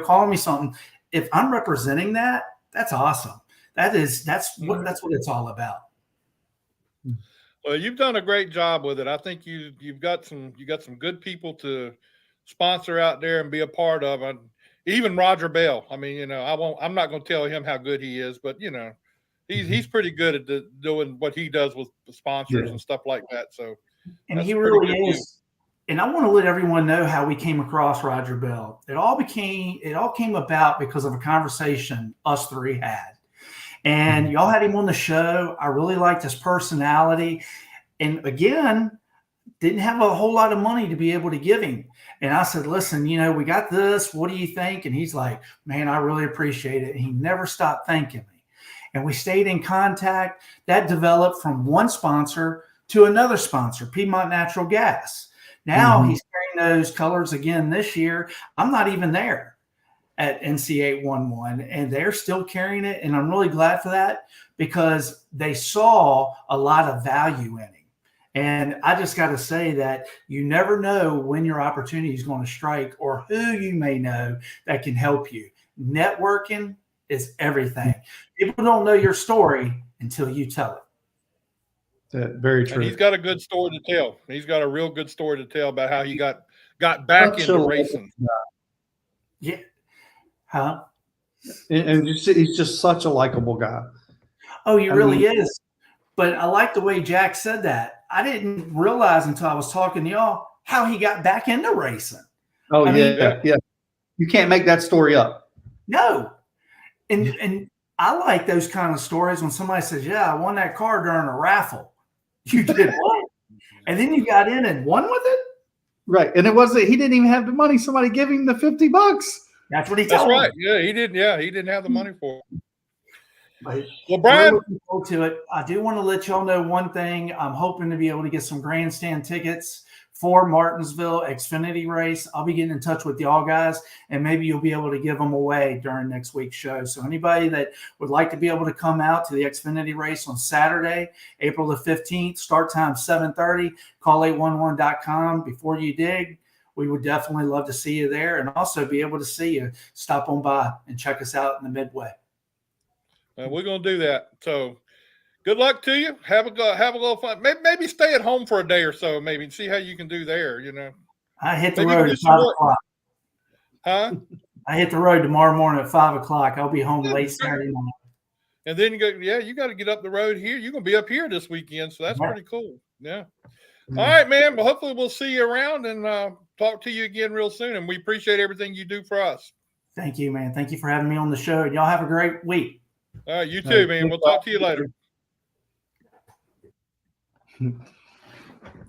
calling me something. If I'm representing that, that's awesome. That's what it's all about. Well, you've done a great job with it. I think you've got some good people to sponsor out there and be a part of it. Even Roger Bell. I mean, you know, I'm not going to tell him how good he is, but you know, he's pretty good at doing what he does with the sponsors and stuff like that. So, and he really is. And I want to let everyone know how we came across Roger Bell. It all came about because of a conversation us three had. And y'all had him on the show. I really liked his personality. And again, didn't have a whole lot of money to be able to give him. And I said, listen, you know, we got this. What do you think? And he's like, man, I really appreciate it. And he never stopped thanking me. And we stayed in contact. That developed from one sponsor to another sponsor, Piedmont Natural Gas. Now he's carrying those colors again this year. I'm not even there at NC811, and they're still carrying it. And I'm really glad for that because they saw a lot of value in him. And I just got to say that you never know when your opportunity is going to strike or who you may know that can help you. Networking is everything. People don't know your story until you tell it. Very true. And he's got a good story to tell. He's got a real good story to tell about how he got back into racing. Yeah. Huh? And he's just such a likable guy. Oh, he really is. But I like the way Jack said that. I didn't realize until I was talking to y'all how he got back into racing. Oh, yeah. You can't make that story up. No. And I like those kind of stories when somebody says, yeah, I won that car during a raffle. You did what? And then you got in and won with it? Right. And it wasn't, he didn't even have the money. Somebody gave him the $50. That's what he told me. That's right. Yeah, he didn't. Yeah, he didn't have the money for it. Well, Brian, looking forward to it. I do want to let y'all know one thing. I'm hoping to be able to get some grandstand tickets for Martinsville Xfinity race. I'll be getting in touch with y'all guys, and maybe you'll be able to give them away during next week's show. So anybody that would like to be able to come out to the Xfinity race on Saturday, April the 15th, start time 7:30, call 811.com before you dig. We would definitely love to see you there and also be able to see you. Stop on by and check us out in the Midway. We're going to do that. So good luck to you. Have a little fun. Maybe stay at home for a day or so, maybe, and see how you can do there, you know. I hit the road at 5 o'clock. Huh? I hit the road tomorrow morning at 5 o'clock. I'll be home late Saturday night. And then you got to get up the road here. You're going to be up here this weekend, so that's pretty cool. Yeah. All right, man. Well, hopefully we'll see you around and talk to you again real soon. And we appreciate everything you do for us. Thank you, man. Thank you for having me on the show. Y'all have a great week. All right, you too, man. We'll talk to you later. I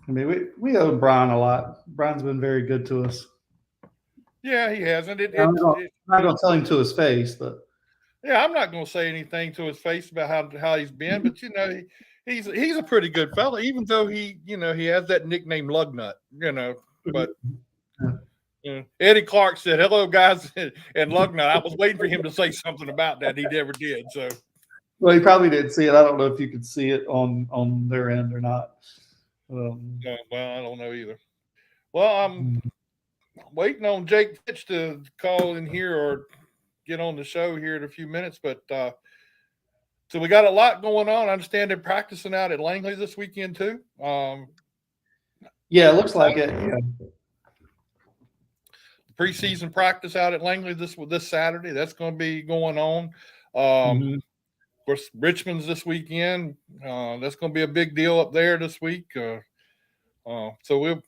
mean, we owe Brian a lot. Brian's been very good to us. Yeah, he hasn't. I'm not going to tell him to his face, but yeah, I'm not going to say anything to his face about how he's been. But you know, he's a pretty good fella, even though he has that nickname Lugnut. You know, but. Eddie Clark said, "Hello, guys," and Lugnut. I was waiting for him to say something about that. He never did. So, well, he probably didn't see it. I don't know if you could see it on their end or not. No, well, I don't know either. Well, I'm waiting on Jake Fitch to call in here or get on the show here in a few minutes. But so we got a lot going on. I understand they're practicing out at Langley this weekend too. Yeah, it looks like it. Yeah. Preseason practice out at Langley this Saturday. That's going to be going on. Of course, Richmond's this weekend. That's going to be a big deal up there this week. So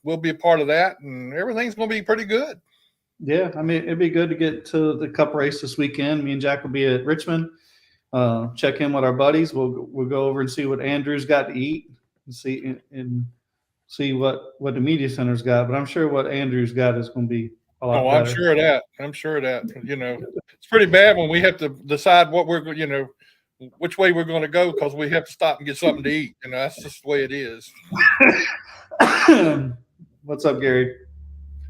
we'll be a part of that, and everything's going to be pretty good. Yeah, I mean, it'd be good to get to the Cup race this weekend. Me and Jack will be at Richmond. Check in with our buddies. We'll go over and see what Andrew's got to eat and see what the media center's got. But I'm sure what Andrew's got is going to be. I'm sure of that. I'm sure of that. You know, it's pretty bad when we have to decide what which way we're going to go because we have to stop and get something to eat. You know, that's just the way it is. What's up, Gary?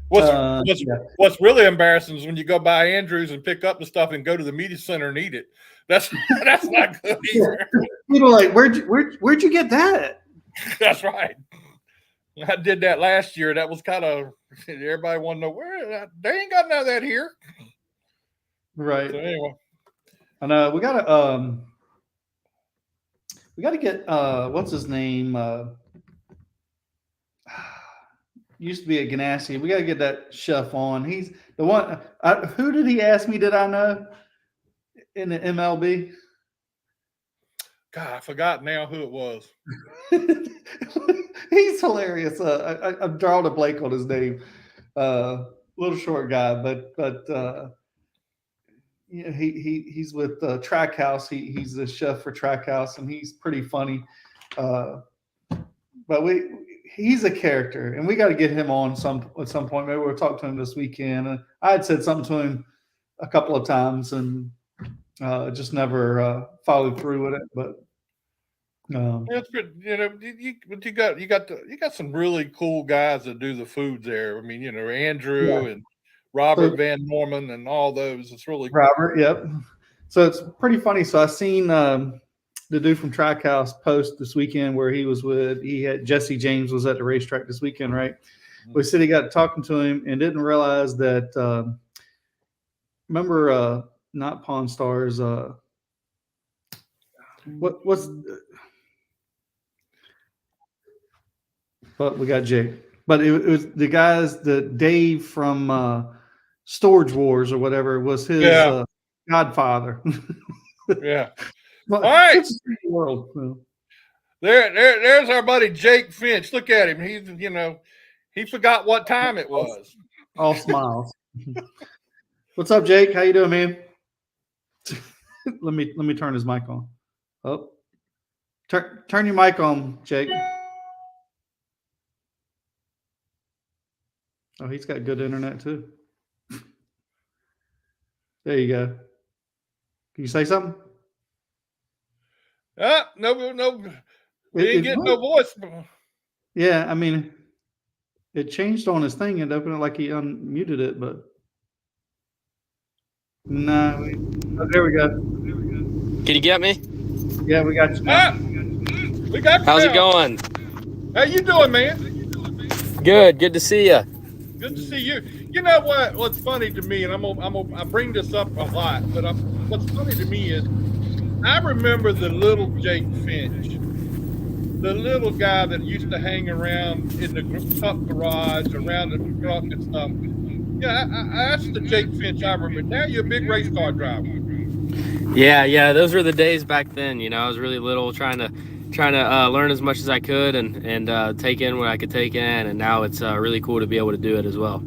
What's really embarrassing is when you go by Andrews and pick up the stuff and go to the media center and eat it. That's not good either. People are like, where'd you get that? That's right. I did that last year. That was kind of everybody wanted to know where they ain't got none of that here. Right. So anyway, and we gotta get what's his name? used to be at Ganassi. We got to get that chef on. He's the one. Who did he ask me? Did I know in the MLB? God, I forgot now who it was. He's hilarious. I'm drawing a blank on his name. Little short guy, but yeah, he's with Trackhouse. He's the chef for Trackhouse, and he's pretty funny. But he's a character, and we got to get him on at some point. Maybe we'll talk to him this weekend. I had said something to him a couple of times, and just never followed through with it. But that's good. You know, but you got some really cool guys that do the foods there. I mean, you know, Andrew and Robert Van Norman and all those. It's really cool. Robert. Yep. So it's pretty funny. So I seen the dude from Trackhouse post this weekend where he had Jesse James was at the racetrack this weekend, right? We said he got talking to him and didn't realize that. Remember, not Pawn Stars. What's? But we got Jake. But it was the guys, the Dave from Storage Wars or whatever was his godfather. Yeah. All right. It's a world. There's our buddy Jake Finch. Look at him. He forgot what time it was. All smiles. What's up, Jake? How you doing, man? let me turn his mic on. Oh, turn your mic on, Jake. Oh, he's got good internet too. There you go. Can you say something? No. We ain't getting no voice. Yeah, I mean, it changed on his thing and opened it like he unmuted it, but no. There we go. Can you get me? Yeah, we got you now. We got you. How's now. it going? How you doing, man? Good. Good to see you. Good to see you. You know what? What's funny to me, and I bring this up a lot, but what's funny to me is I remember the little Jake Finch, the little guy that used to hang around in the truck garage, around the truck and stuff. Yeah, that's the Jake Finch I remember. Now you're a big race car driver. Yeah. Those were the days back then. You know, I was really little, trying to learn as much as I could and take in what I could take in. And now it's really cool to be able to do it as well.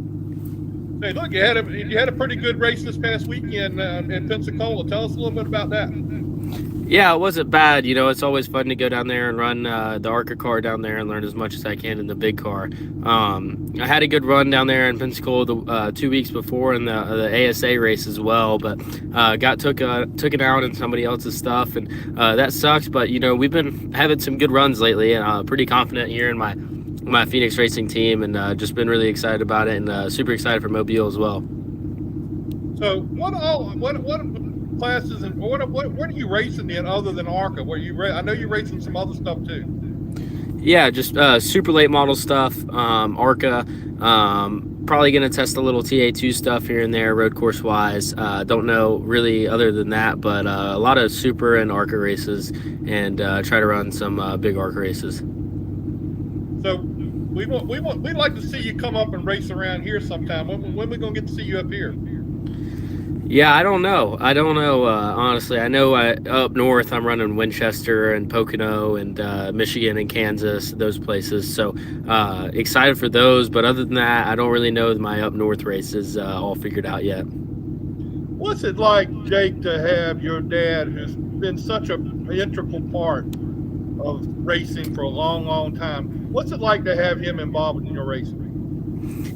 Hey, look, you had a pretty good race this past weekend in Pensacola. Tell us a little bit about that. Yeah, it wasn't bad. You know, it's always fun to go down there and run the ARCA car down there and learn as much as I can in the big car. I had a good run down there in Pensacola 2 weeks before in the ASA race as well, but got taken out in somebody else's stuff, and that sucks. But you know, we've been having some good runs lately, and pretty confident here in my Phoenix racing team, and just been really excited about it, and super excited for Mobile as well. So what classes and what are you racing in other than ARCA? I know you're racing some other stuff too. Yeah, just super late model stuff, ARCA, probably going to test a little TA2 stuff here and there, road course wise. Don't know really other than that, but a lot of super and ARCA races, and try to run some big ARCA races. So we'd like to see you come up and race around here sometime. When are we going to get to see you up here? Yeah, I don't know. Honestly. I know up north I'm running Winchester and Pocono and Michigan and Kansas, those places. So excited for those. But other than that, I don't really know my up north races all figured out yet. What's it like, Jake, to have your dad, who's been such an integral part of racing for a long, long time? What's it like to have him involved in your racing?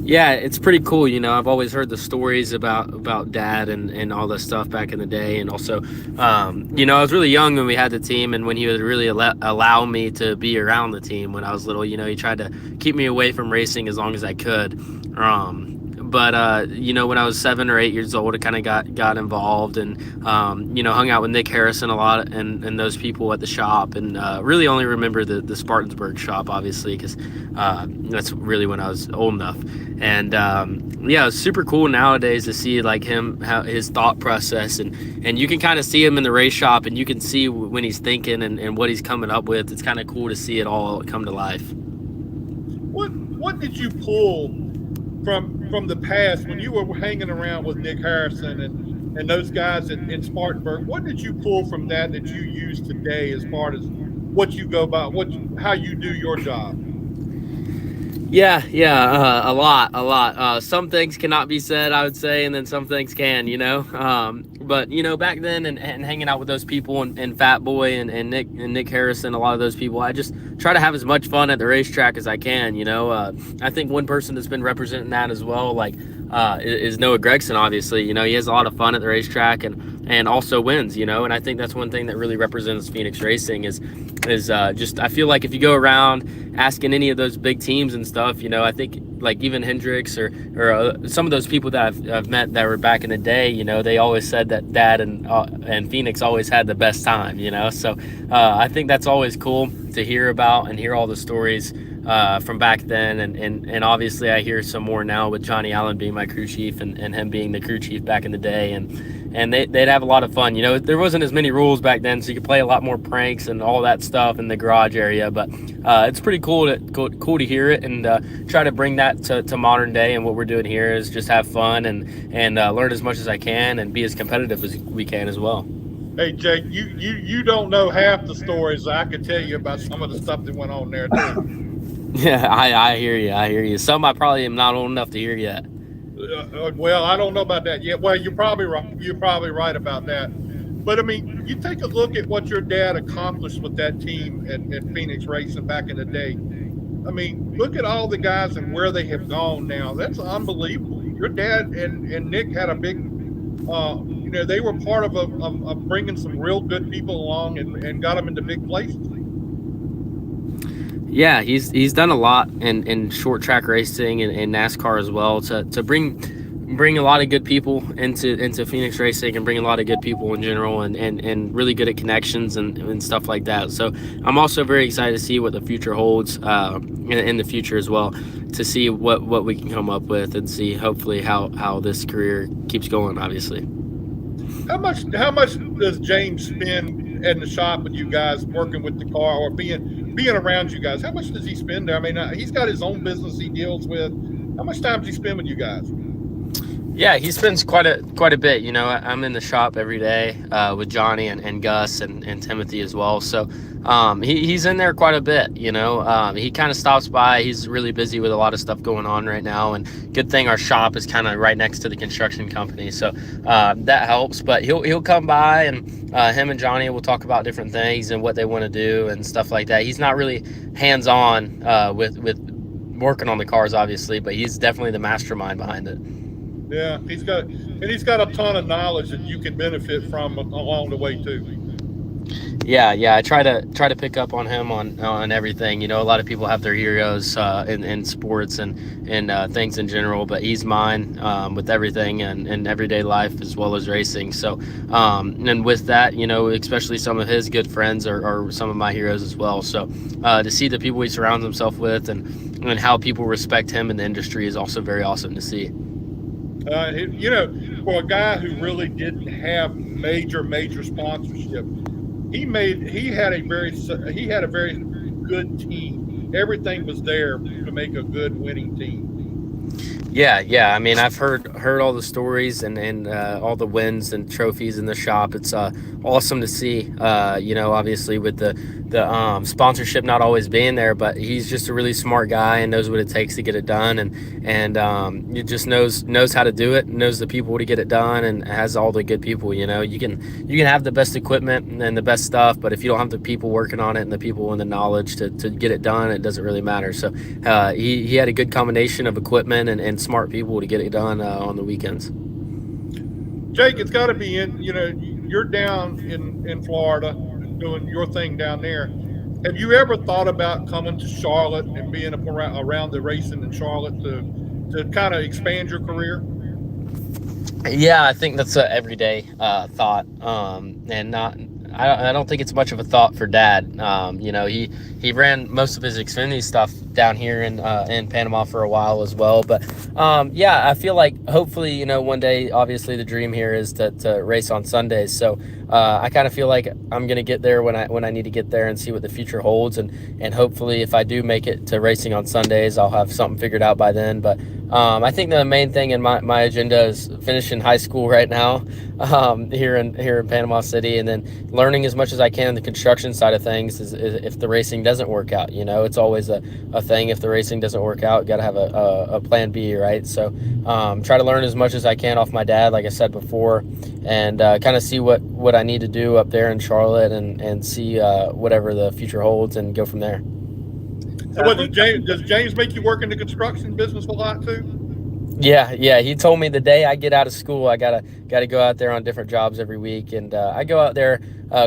Yeah, it's pretty cool. You know, I've always heard the stories about Dad and all this stuff back in the day. And also, you know, I was really young when we had the team, and when he would really allow me to be around the team when I was little. You know, he tried to keep me away from racing as long as I could. But you know, when I was 7 or 8 years old, I kind of got involved and, you know, hung out with Nick Harrison a lot and those people at the shop, and really only remember the Spartansburg shop, obviously, because that's really when I was old enough. And yeah, it's super cool nowadays to see like his thought process, and you can kind of see him in the race shop, and you can see when he's thinking and what he's coming up with. It's kind of cool to see it all come to life. What what did you pull from the past when you were hanging around with Nick Harrison and those guys in Spartanburg? What did you pull from that you use today as far as what you go about, how you do your job? Yeah, a lot. Some things cannot be said, I would say, and then some things can, but back then and hanging out with those people and Fat Boy and Nick Harrison, a lot of those people, I just try to have as much fun at the racetrack as I can. I think one person that's been representing that as well, is Noah Gregson. Obviously, he has a lot of fun at the racetrack and also wins, and I think that's one thing that really represents Phoenix Racing is just, I feel like if you go around asking any of those big teams and stuff, I think like even Hendricks or some of those people that I've met that were back in the day, they always said that Dad and Phoenix always had the best time, so I think that's always cool to hear about and hear all the stories from back then, and obviously I hear some more now with Johnny Allen being my crew chief and him being the crew chief back in the day, and they'd have a lot of fun. There wasn't as many rules back then, so you could play a lot more pranks and all that stuff in the garage area, but it's pretty cool to hear it and try to bring that to modern day. And what we're doing here is just have fun and learn as much as I can and be as competitive as we can as well. Hey, Jake, you don't know half the stories I could tell you about some of the stuff that went on there too. Yeah, I hear you. Some I probably am not old enough to hear yet. Well, I don't know about that yet. Well, you're probably right about that. But I mean, you take a look at what your dad accomplished with that team at Phoenix Racing back in the day. I mean, look at all the guys and where they have gone now. That's unbelievable. Your dad and Nick had a big, they were part of bringing some real good people along and got them into big places. Yeah, he's done a lot in short track racing and NASCAR as well to bring a lot of good people into Phoenix Racing and bring a lot of good people in general and really good at connections and stuff like that. So I'm also very excited to see what the future holds in the future as well, to see what we can come up with and see hopefully how this career keeps going, obviously. How much does James spend in the shop with you guys, working with the car or being around you guys? How much does he spend there? I mean, he's got his own business he deals with. How much time does he spend with you guys? Yeah, he spends quite a bit. I'm in the shop every day with Johnny and Gus and Timothy as well. So he's in there quite a bit. He kind of stops by. He's really busy with a lot of stuff going on right now. And good thing our shop is kind of right next to the construction company, so that helps. But he'll come by, and him and Johnny will talk about different things and what they want to do and stuff like that. He's not really hands-on with working on the cars, obviously, but he's definitely the mastermind behind it. Yeah, he's got a ton of knowledge that you can benefit from along the way too. Yeah, I try to pick up on him on everything. A lot of people have their heroes in sports and things in general, but he's mine with everything and everyday life as well as racing. So and with that, especially some of his good friends are some of my heroes as well. So to see the people he surrounds himself with and how people respect him in the industry is also very awesome to see. For a guy who really didn't have major sponsorship, he had a very good team. Everything was there to make a good winning team. Yeah. I mean, I've heard all the stories and all the wins and trophies in the shop. It's awesome to see. Obviously with the sponsorship not always being there, but he's just a really smart guy and knows what it takes to get it done, and he just knows how to do it, knows the people to get it done, and has all the good people. You can have the best equipment and the best stuff, but if you don't have the people working on it and the people and the knowledge to get it done, it doesn't really matter. So he had a good combination of equipment and smart people to get it done on the weekends. Jake, it's got to be you're down in Florida doing your thing down there. Have you ever thought about coming to Charlotte and being around the racing in Charlotte to kind of expand your career? Yeah, I think that's an everyday thought, and not. I don't think it's much of a thought for Dad. He ran most of his Xfinity stuff down here in Panama for a while as well. But yeah, I feel like hopefully, you know, one day, obviously the dream here is to race on Sundays. So I kind of feel like I'm going to get there when I need to get there and see what the future holds. And hopefully if I do make it to racing on Sundays, I'll have something figured out by then. But I think the main thing in my agenda is finishing high school right now here in Panama City, and then learning as much as I can in the construction side of things is if the racing doesn't work out. You know, it's always a thing. If the racing doesn't work out, got to have a plan B, right? So try to learn as much as I can off my dad, like I said before, and kind of see what I need to do up there in Charlotte, and see whatever the future holds, and go from there. So what, does James make you work in the construction business a lot too? Yeah. He told me the day I get out of school, I gotta go out there on different jobs every week, and I go out there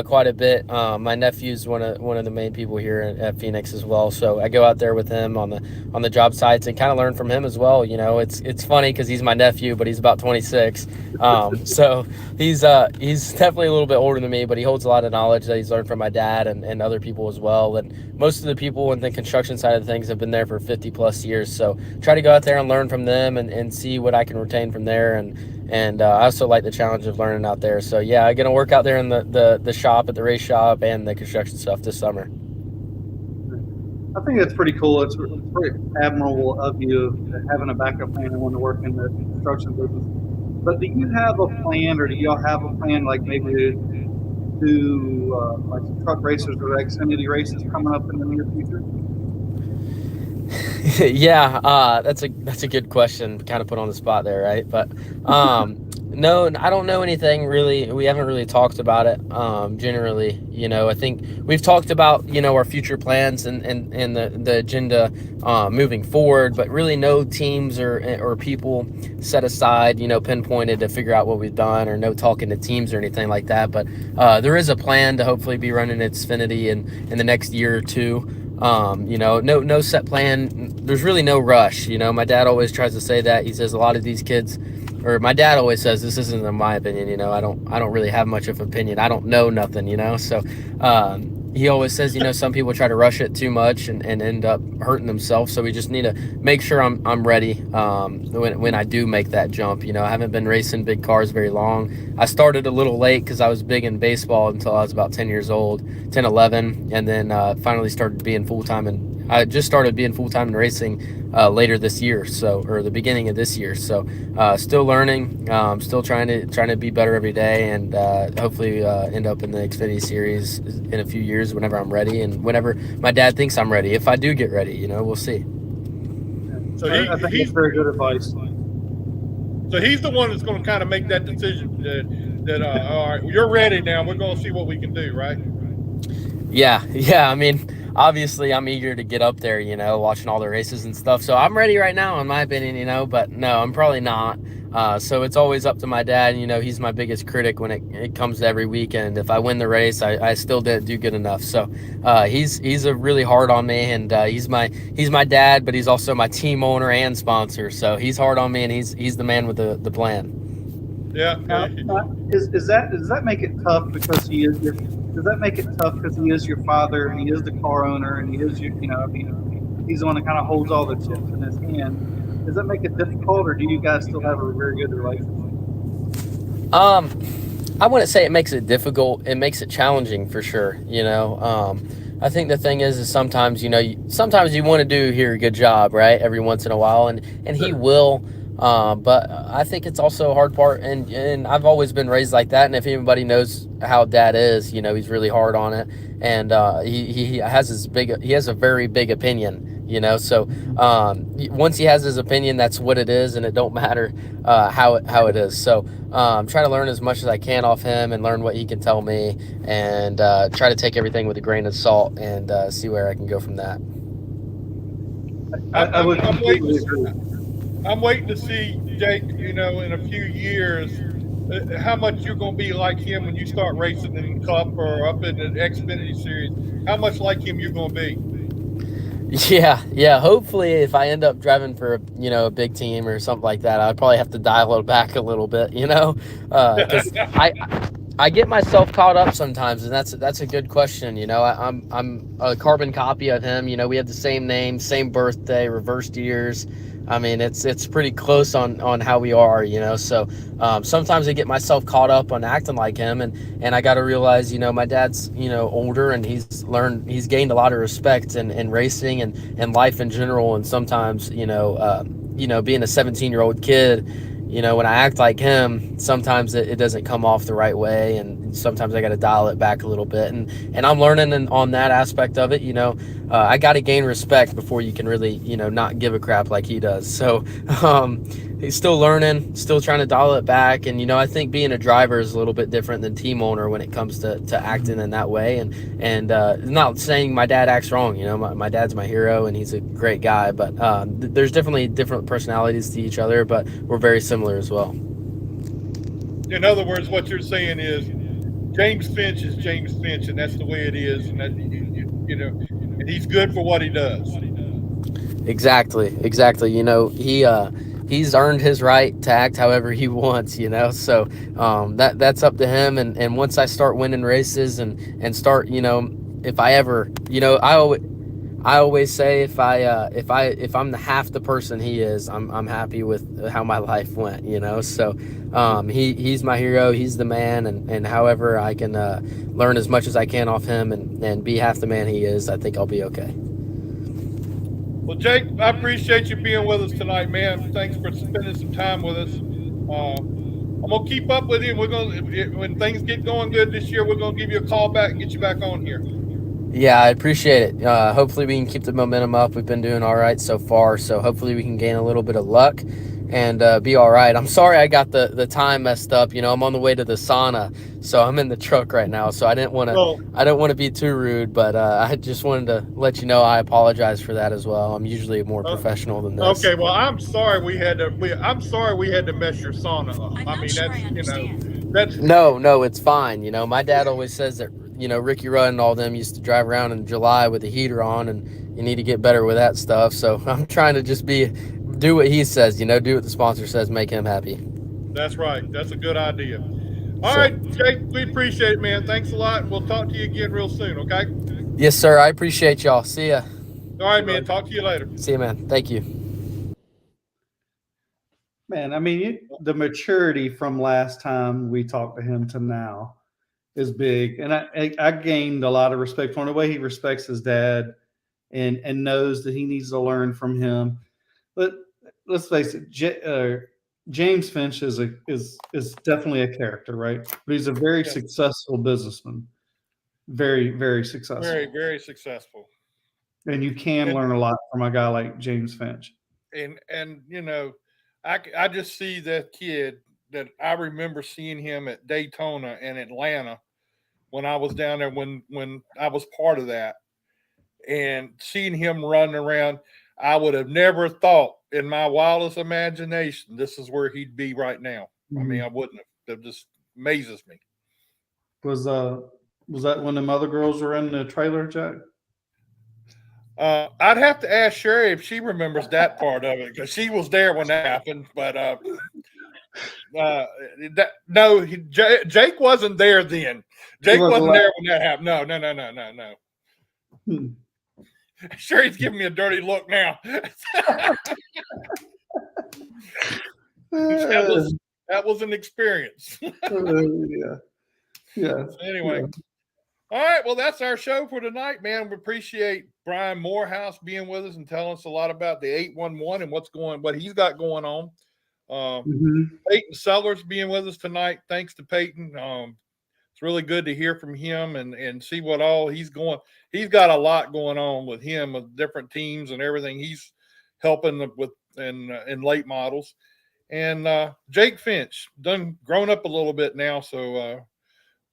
quite a bit. My nephew's one of the main people here at Phoenix as well, so I go out there with him on the job sites and kind of learn from him as well. You know, it's funny because he's my nephew, but he's about 26, so he's definitely a little bit older than me, but he holds a lot of knowledge that he's learned from my dad and other people as well. And most of the people in the construction side of things have been there for 50 plus years, so try to go out there and learn from them and see what I can retain from there. And I also like the challenge of learning out there. So yeah, I'm gonna work out there in the shop, at the race shop, and the construction stuff this summer. I think that's pretty cool. It's pretty admirable of you having a backup plan and wanting to work in the construction business. But do you have a plan, or do y'all have a plan, like maybe to do like some truck races or Xfinity races coming up in the near future? Yeah, that's a good question. Kind of put on the spot there, right? But no, I don't know anything really. We haven't really talked about it. Generally, you know, I think we've talked about, you know, our future plans and the agenda moving forward, but really no teams or people set aside, you know, pinpointed to figure out what we've done, or no talking to teams or anything like that. But there is a plan to hopefully be running Xfinity in the next year or two. You know, no set plan. There's really no rush. You know, my dad always tries to say that. He says a lot of these kids, or my dad always says, this isn't in my opinion. You know, I don't really have much of an opinion. I don't know nothing, you know. So he always says, you know, some people try to rush it too much and end up hurting themselves. So we just need to make sure I'm ready when I do make that jump. You know, I haven't been racing big cars very long. I started a little late because I was big in baseball until I was about 10 years old, 10, 11, and then finally started being full-time. And I just started being full-time in racing later this year, or the beginning of this year. So still learning, still trying to be better every day, and hopefully end up in the Xfinity Series in a few years whenever I'm ready, and whenever my dad thinks I'm ready. If I do get ready, you know, we'll see. So I think that's very good advice. So he's the one that's going to kind of make that decision that all right, you're ready now. We're going to see what we can do, right? Yeah. I mean, obviously I'm eager to get up there, you know, watching all the races and stuff. So I'm ready right now, in my opinion, you know, but no, I'm probably not. So it's always up to my dad. You know, he's my biggest critic when it comes to every weekend. If I win the race, I still didn't do good enough. So he's a really hard on me, and he's my dad, but he's also my team owner and sponsor. So he's hard on me, and he's the man with the plan. Yeah. Does that make it tough because he is your? Does that make it tough because he is your father and he is the car owner and he is your, you know, I mean, he's the one that kind of holds all the chips in his hand. Does that make it difficult, or do you guys still have a very good relationship? I wouldn't say it makes it difficult. It makes it challenging for sure. You know, I think the thing is sometimes, you know, sometimes you want to do here a good job, right? Every once in a while, and he will. But I think it's also a hard part, and I've always been raised like that. And if anybody knows how dad is, you know, he's really hard on it, and he has a very big opinion, you know. So once he has his opinion, that's what it is, and it don't matter how it is. So try to learn as much as I can off him and learn what he can tell me, and try to take everything with a grain of salt and see where I can go from that. I'm waiting to see, Jake, you know, in a few years, how much you're going to be like him when you start racing in the Cup or up in the Xfinity Series. How much like him you're going to be. Yeah. Hopefully, if I end up driving for a big team or something like that, I'd probably have to dial it back a little bit, you know, because I get myself caught up sometimes, and that's a good question. You know, I'm a carbon copy of him. You know, we have the same name, same birthday, reversed years. I mean, it's pretty close on how we are. You know, so sometimes I get myself caught up on acting like him, and I got to realize, you know, my dad's, you know, older, and he's gained a lot of respect in racing and life in general, and sometimes, you know, being a 17-year-old kid, you know, when I act like him, sometimes it doesn't come off the right way, and sometimes I got to dial it back a little bit, and I'm learning on that aspect of it. You know, I got to gain respect before you can really, you know, not give a crap like he does. So he's still learning, still trying to dial it back, and you know, I think being a driver is a little bit different than team owner when it comes to acting in that way, and not saying my dad acts wrong. You know, my dad's my hero, and he's a great guy, but there's definitely different personalities to each other, but we're very similar as well. In other words, what you're saying is James Finch is James Finch, and that's the way it is, and that you know, and he's good for what he does. Exactly. You know, he's earned his right to act however he wants, you know, so that's up to him, and once I start winning races and start, you know, if I ever, you know, I always say if I'm the half the person he is, I'm happy with how my life went, you know. So he's my hero, he's the man, and however I can learn as much as I can off him and be half the man he is, I think I'll be okay. Well, Jake, I appreciate you being with us tonight, man. Thanks for spending some time with us. I'm gonna keep up with you. We're gonna, when things get going good this year, we're gonna give you a call back and get you back on here. Yeah, I appreciate it. Hopefully we can keep the momentum up. We've been doing all right so far, so hopefully we can gain a little bit of luck and be all right. I'm sorry I got the time messed up. You know, I'm on the way to the sauna, so I'm in the truck right now. So I didn't want to be too rude, but I just wanted to let you know I apologize for that as well. I'm usually more professional than this. Okay, well, I'm sorry we had to mess your sauna up. I mean, that's, you know, that's No, it's fine. You know, my dad always says that, you know, Ricky Rudd and all them used to drive around in July with the heater on, and you need to get better with that stuff. So I'm trying to just do what he says, you know, do what the sponsor says, make him happy. That's right. That's a good idea. All right, Jake, we appreciate it, man. Thanks a lot, and we'll talk to you again real soon, okay? Yes, sir. I appreciate y'all. See ya. All right, man. Talk to you later. See you, man. Thank you. Man, I mean, the maturity from last time we talked to him to now is big, and I gained a lot of respect for him, the way he respects his dad and knows that he needs to learn from him. But let's face it, James Finch is definitely a character, right? But he's a very successful businessman, very, very successful, very, very successful. And you can learn a lot from a guy like James Finch. And you know, I just see that kid that I remember seeing him at Daytona and Atlanta when I was down there when I was part of that, and seeing him running around. I would have never thought in my wildest imagination this is where he'd be right now. I mean, I wouldn't have. It just amazes me. Was that when the other girls were in the trailer, Jack? I'd have to ask Sherry if she remembers that part of it, because she was there when that happened. But Jake wasn't there then. Jake wasn't there when that happened. No. Sherry's giving me a dirty look now. that was an experience. Yeah. Anyway. All right, well, that's our show for tonight, man. We appreciate Brian Morehouse being with us and telling us a lot about the 811 and what he's got going on. Peyton Sellers being with us tonight. Thanks to Peyton. It's really good to hear from him and see what all he's going. He's got a lot going on with him, with different teams and everything. He's helping with in late models. And Jake Finch grown up a little bit now, so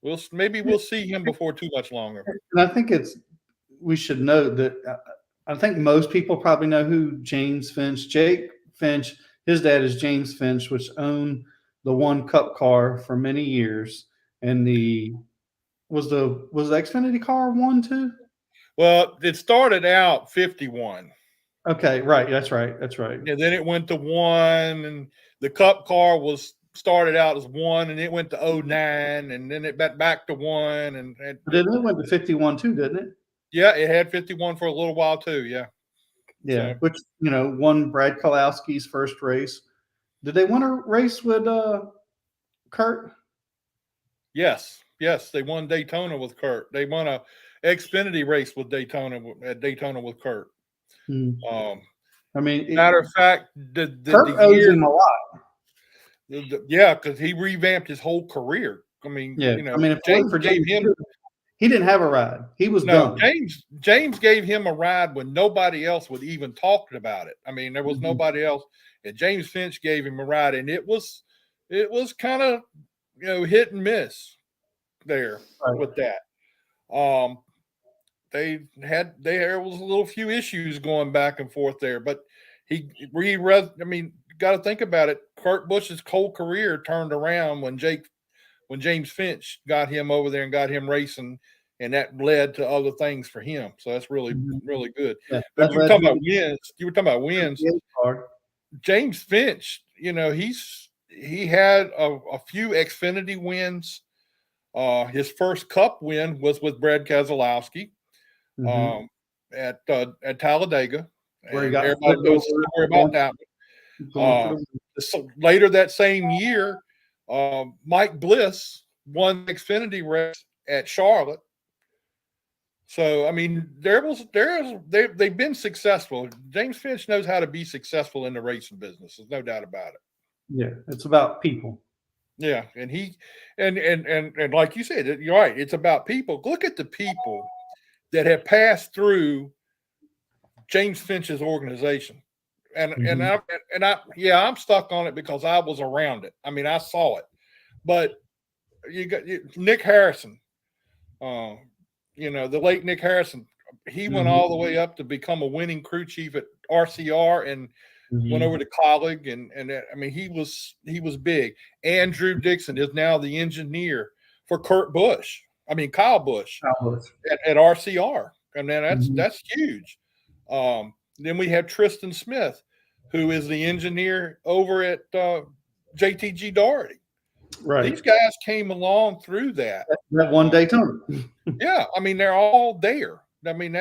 we'll see him before too much longer. And I think we should note that I think most people probably know who James Finch. Jake Finch, his dad is James Finch, which owned the One Cup car for many years. And was the Xfinity car one too? Well, it started out 51. Okay, right. That's right. And then it went to one, and the Cup car was started out as 1, and it went to 09, and then it went back to 1, and But then it went to 51 too, didn't it? yeah, it had 51 for a little while too. Yeah. Yeah, So- which won Brad Kalowski's first race. Did they win a race with Kurt? Yes, they won Daytona with Kurt. They won a Xfinity race with Daytona with Kurt. I mean, Matter of fact, Kurt owes him a lot. yeah, because he revamped his whole career. I mean, Yeah, I mean, if it James wasn't for gave James, him he didn't have a ride. He was no done. James gave him a ride when nobody else would even talk about it. I mean, there was nobody else, and James Finch gave him a ride, and it was kind of hit and miss there with that. There was a little few issues going back and forth there, but got to think about it. Kurt Busch's whole career turned around when James Finch got him over there and got him racing, and that led to other things for him. So that's really, really good. Yeah, but you were talking about wins. James Finch, he had a few Xfinity wins. His first Cup win was with Brad Keselowski at Talladega. Where he got everybody knows the story about that one. So later that same year, Mike Bliss won the Xfinity race at Charlotte. So I mean, they've been successful. James Finch knows how to be successful in the racing business. There's no doubt about it. Yeah, it's about people. Yeah, and he and like you said, you're right. It's about people. Look at the people that have passed through James Finch's organization, and I'm stuck on it because I was around it. I mean, I saw it. But you got Nick Harrison, the late Nick Harrison. He went all the way up to become a winning crew chief at RCR and went over to college, and I mean he was big. Andrew Dixon is now the engineer for Kyle Busch at RCR. And then that's huge. Then we have Tristan Smith, who is the engineer over at JTG Daugherty. Right. These guys came along through that one Daytona. Yeah, I mean they're all there. I mean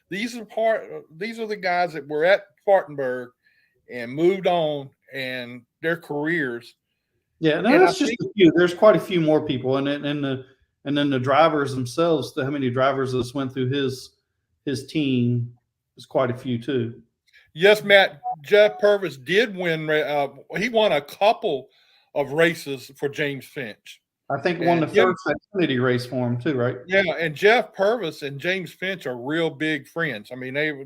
these are the guys that were at Spartanburg and moved on, and their careers. Yeah, no, that's just a few. There's quite a few more people, and then the drivers themselves. How many drivers that went through his team is quite a few too. Yes, Matt. Jeff Purvis did win. He won a couple of races for James Finch. I think won the first Xfinity race for him too, right? Yeah, and Jeff Purvis and James Finch are real big friends. I mean, they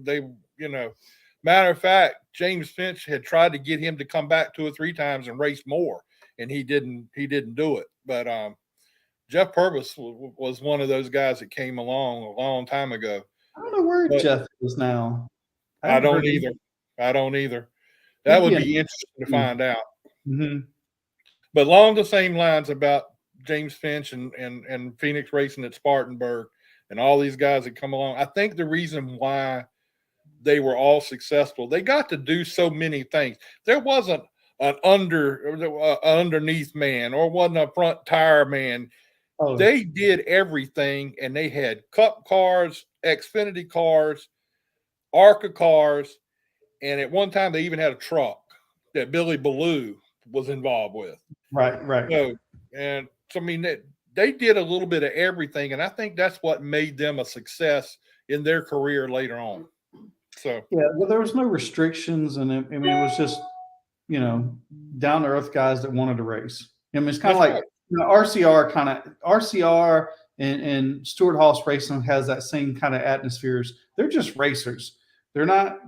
matter of fact, James Finch had tried to get him to come back 2 or 3 times and race more, and he didn't do it. But Jeff Purvis was one of those guys that came along a long time ago. I don't know where Jeff is now. I don't either. That would be interesting to find out. But along the same lines about James Finch and Phoenix Racing at Spartanburg and all these guys that come along, I think the reason why they were all successful, they got to do so many things. There wasn't an underneath man or wasn't a front tire man. Oh. They did everything, and they had Cup cars, Xfinity cars, ARCA cars, and at one time they even had a truck that Billy Ballou was involved with. Right. So I mean, they did a little bit of everything, and I think that's what made them a success in their career later on. So yeah, well, there was no restrictions, and it was just down to earth guys that wanted to race. I mean, it's kind of like RCR and Stewart Haas Racing has that same kind of atmospheres. They're just racers. They're not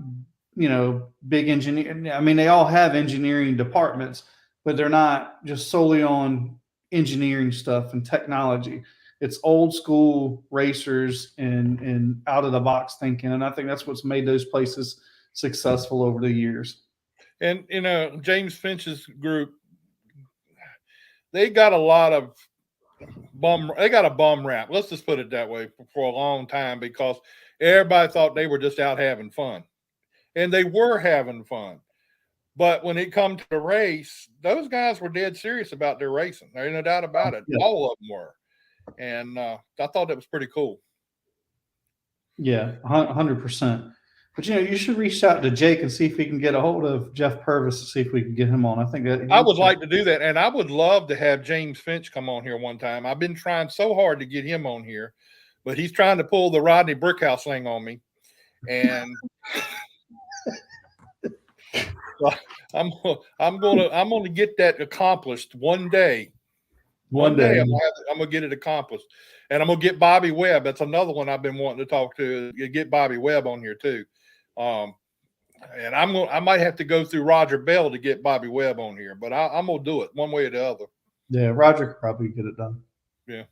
big engineer. I mean, they all have engineering departments, but they're not just solely on engineering stuff and technology. It's old school racers and out of the box thinking. And I think that's what's made those places successful over the years. And, James Finch's group, they got a lot of bum rap. Let's just put it that way for a long time, because everybody thought they were just out having fun, and they were having fun. But when it come to the race, those guys were dead serious about their racing. There's no doubt about it. Yeah. All of them were. And I thought that was pretty cool. Yeah, 100%. But you should reach out to Jake and see if he can get a hold of Jeff Purvis to see if we can get him on. I think that I would like to do that, and I would love to have James Finch come on here one time. I've been trying so hard to get him on here, but he's trying to pull the Rodney Brickhouse thing on me, and I'm gonna get that accomplished one day. one day. I'm gonna get it accomplished, and I'm gonna get Bobby Webb. That's another one I've been wanting to talk to. Get Bobby Webb on here too. And I might have to go through Roger Bell to get Bobby Webb on here, but I'm gonna do it one way or the other. Yeah, Roger could probably get it done. Yeah,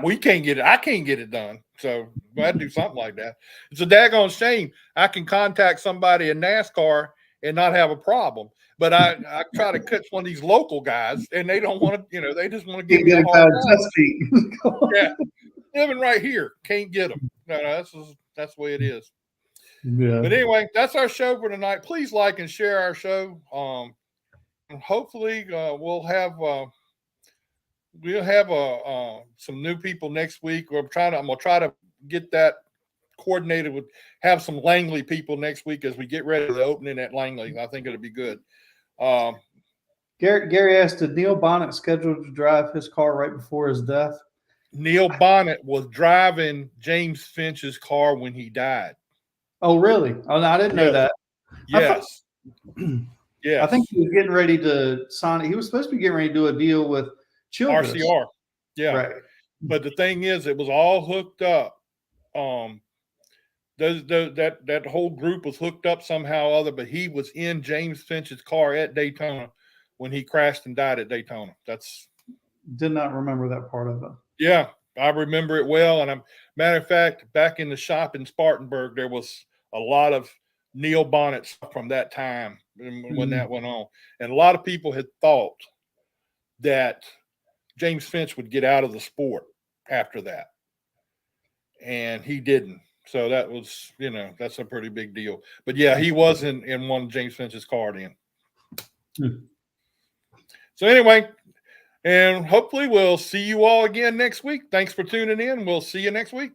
we can't get it. I can't get it done, so we have to do something like that. It's a daggone shame. I can contact somebody in NASCAR and not have a problem, but I try to catch one of these local guys, and they don't want to. They just want to give me a hard time. Yeah, living right here, can't get them. No, that's the way it is. Yeah. But anyway, that's our show for tonight. Please like and share our show. And hopefully we'll have some new people next week. I'm gonna try to get that coordinated with have some Langley people next week as we get ready for the opening at Langley. I think it'll be good. Gary asked, did Neil Bonnet schedule to drive his car right before his death? Neil Bonnet was driving James Finch's car when he died. Oh, really? Oh, no, I didn't know that. Yes. Yeah. I think he was getting ready to sign it. He was supposed to be getting ready to do a deal with Childress. RCR. Yeah. Right. But the thing is, it was all hooked up. That whole group was hooked up somehow or other, but he was in James Finch's car at Daytona when he crashed and died at Daytona. Did not remember that part of it. Yeah, I remember it well. And matter of fact, back in the shop in Spartanburg, there was a lot of Neil Bonnet stuff from that time when that went on. And a lot of people had thought that James Finch would get out of the sport after that. And he didn't. So that was, that's a pretty big deal. But yeah, he was in one of James Finch's car then. So anyway, and hopefully we'll see you all again next week. Thanks for tuning in. We'll see you next week.